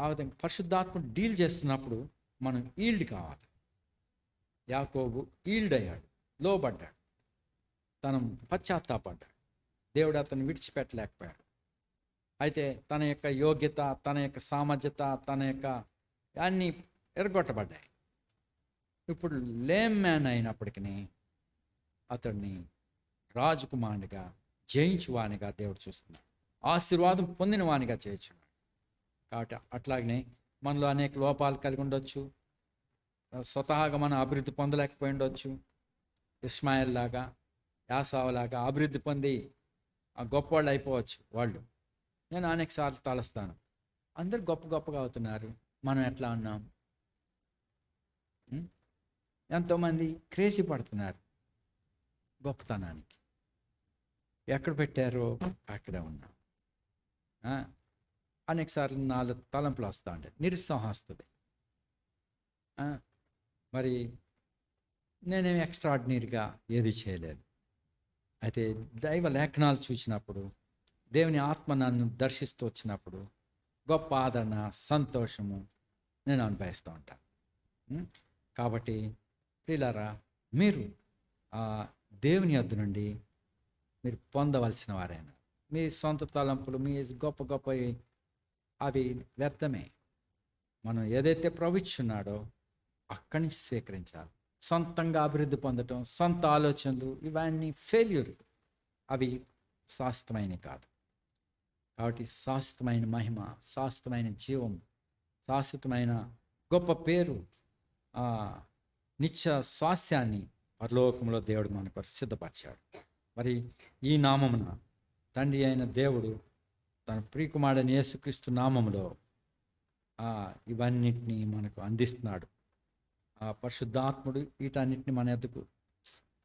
ఆ విధంగా పరిశుద్ధాత్మ డీల్ చేస్తున్నప్పుడు మనం ఈల్డ్ కావాలి. యాకోబు ఈల్డ్ అయ్యాడు, లోబడ్డాడు, తను పశ్చాత్తాపడ్డాడు. దేవుడు అతను విడిచిపెట్టలేకపోయాడు. అయితే తన యొక్క యోగ్యత, తన యొక్క సామర్థ్యత, తన యొక్క అన్నీ ఎరగొట్టబడ్డాయి. ఇప్పుడు లేమ్ మ్యాన్ అయినప్పటికీ అతడిని రాజకుమారునిగా, జయించువానిగా దేవుడు చూస్తున్నాడు. ఆశీర్వాదం పొందిన వానిగా చేయించున్నాడు. కాబట్టి అట్లాగనే మనలో అనేక లోపాలు కలిగి ఉండొచ్చు. స్వతహాగా మనం అభివృద్ధి పొందలేకపోయి ఉండొచ్చు. ఇస్మాయిల్ లాగా, యాసావులాగా అభివృద్ధి పొంది గొప్పవాళ్ళు అయిపోవచ్చు వాళ్ళు. నేను అనేక సార్లు తలస్తాను, అందరు గొప్ప గొప్పగా అవుతున్నారు, మనం ఎట్లా ఉన్నాం? ఎంతోమంది క్రేజీ పడుతున్నారు గొప్పతనానికి. ఎక్కడ పెట్టారో అక్కడే ఉన్నాం. అనేక సార్లు నాలో తలంపులు వస్తూ ఉంటాయి, నిరుత్సాహం వస్తుంది. మరి నేనేమి ఎక్స్ట్రాడినరీగా ఏది చేయలేదు. అయితే దైవ లేఖనాలు చూసినప్పుడు, దేవుని ఆత్మ నన్ను దర్శిస్తూ వచ్చినప్పుడు గొప్ప ఆదరణ, సంతోషము నేను అనుభవిస్తూ ఉంటాను. కాబట్టి ప్రియులారా, మీరు దేవుని యొద్ద నుండి మీరు పొందవలసిన వారైనా, మీ సొంత తలంపులు, మీ గొప్ప గొప్ప అవి వ్యర్థమే. మనం ఏదైతే ప్రవచించున్నాడో అక్కడి నుంచి స్వీకరించాలి. సొంతంగా అభివృద్ధి పొందటం, సొంత ఆలోచనలు, ఇవన్నీ ఫెయిల్యూర్, అవి శాశ్వతమైనవి కాదు. కాబట్టి శాశ్వతమైన మహిమ, శాశ్వతమైన జీవం, శాశ్వతమైన గొప్ప పేరు, నిత్య స్వాస్యాన్ని పరలోకంలో దేవుడు మనకు సిద్ధపరిచాడు. మరి ఈ నామమున తండ్రి అయిన దేవుడు తన ప్రియకుమారుడైన యేసుక్రీస్తు నామములో ఇవన్నిటినీ మనకు అందిస్తున్నాడు. పరిశుద్ధాత్ముడు వీటన్నిటిని మన ఎదుకు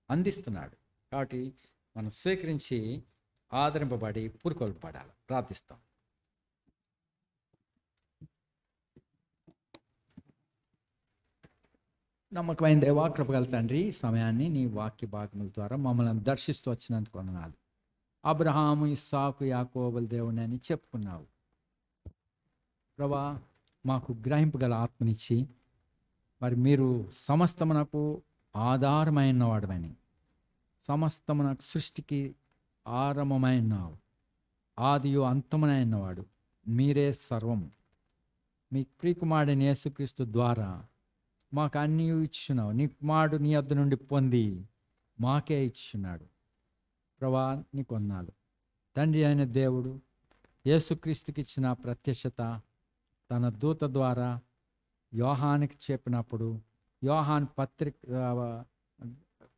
అందిస్తున్నాడు. కాబట్టి మనం స్వీకరించి ఆదరింపబడి పురుకొల్పడాలి. ప్రార్థిస్తాం. నమ్మకమైన దేవా, కృపగల తండ్రి, సమయాన్ని నీ వాక్య భాగముల ద్వారా మమ్మల్ని దర్శిస్తూ వచ్చినందుకు వందనాలు. అబ్రహాము, ఇస్సాకు, యాకోబుల దేవుని అని చెప్పుకున్నావు ప్రభా. మాకు గ్రహింపగల ఆత్మనిచ్చి, మరి మీరు సమస్తమునకు ఆధారమైన వాడమని, సమస్తమునకు సృష్టికి ఆరంభమైనవాడు, ఆదియు అంతమునైనవాడు మీరే సర్వము. మీ ప్రియకుమారుడైన యేసుక్రీస్తు ద్వారా మాకు అన్నీ ఇచ్చున్నావు. నీ కుమారుడు నీ వద్ద నుండి పొంది మాకే ఇచ్చున్నాడు ప్రభా. నీకు వందనాలు తండ్రి అయిన దేవుడు. యేసుక్రీస్తుకి ఇచ్చిన ప్రత్యక్షత తన దూత ద్వారా యోహానికి చెప్పినప్పుడు, యోహాన్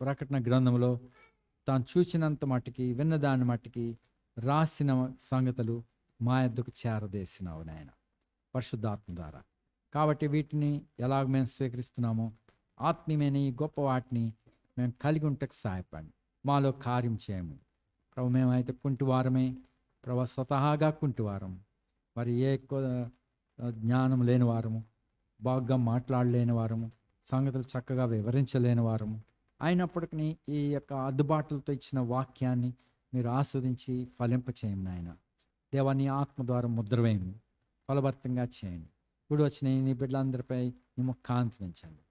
ప్రకటన గ్రంథంలో తాను చూసినంత మట్టుకి, విన్నదాన్ని మట్టుకి రాసిన సంగతులు మా యొద్దకు చేరదేసినావు నాయన పరిశుద్ధాత్మ ద్వారా. కాబట్టి వీటిని ఎలాగ మేము స్వీకరిస్తున్నామో ఆత్మీయమైన ఈ గొప్ప వాటిని మేము కలిగి ఉంటకు సహాయపడండి. మాలో కార్యం చేయము ప్రభు. మేమైతే కుంటివారమే ప్రభు, స్వతహాగా కుంటివారం. మరి ఏ జ్ఞానం లేని వారము, బాగా మాట్లాడలేని వారము, సంగతులు చక్కగా వివరించలేని వారము. అయినప్పటికీ ఈ యొక్క అద్దుబాటులతో ఇచ్చిన వాక్యాన్ని మీరు ఆస్వాదించి ఫలింపచేయండి నాయన. దేవాన్ని ఆత్మ ద్వారా ముద్రవేయము, ఫలభరితంగా చేయండి. ఇప్పుడు వచ్చిన నీ బిడ్డలందరిపై నీ ముఖాంతి ఉంచండి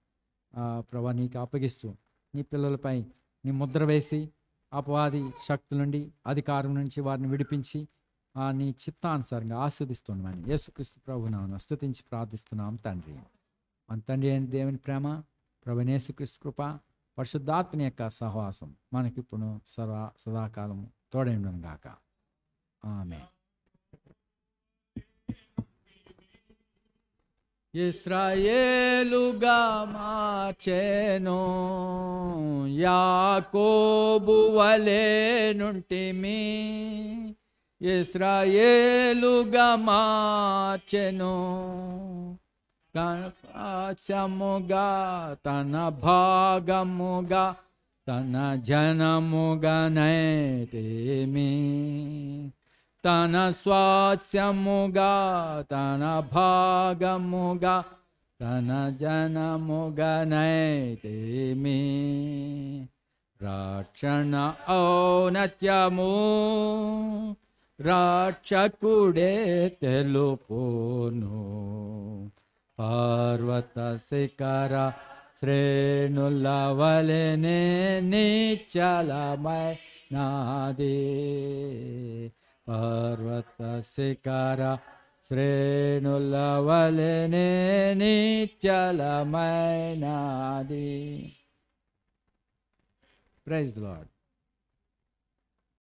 ప్రభా. నీకు అప్పగిస్తూ నీ పిల్లలపై నీ ముద్ర వేసి అపవాది శక్తుల నుండి, అధికారం నుంచి వారిని విడిపించి నీ చిత్తానుసారంగా ఆస్వాదిస్తున్నామని యేసుక్రీస్తు ప్రభువును స్తుతించి ప్రార్థిస్తున్నాం తండ్రి. మన తండ్రి అయిన దేవుని ప్రేమ, ప్రభువైన యేసుక్రీస్తు కృప, పరిశుద్ధాత్మని యొక్క సహవాసం మనకిప్పుడు సదాకాలం తోడై ఉండును గాక. ఆమేన్. ఇశ్రాయేలుగా మార్చెను, యాకోబు వలె నుంటిమి. ఇశ్రాయేలుగా మార్చెను, కాస్యముగా తన భాగముగా తన జనముగా నైతిమి. తన స్వాస్యముగా తన భాగముగా తన జనముగా నైతిమి. రక్షణ ఔన్నత్యము రక్షకుడే తెలుపును. పర్వత శిఖర శ్రేణుల వలెనే నిశ్చలమైనది. పర్వత శిఖర శ్రేణుల వలెనే నిశ్చలమైనది. Praise the lord.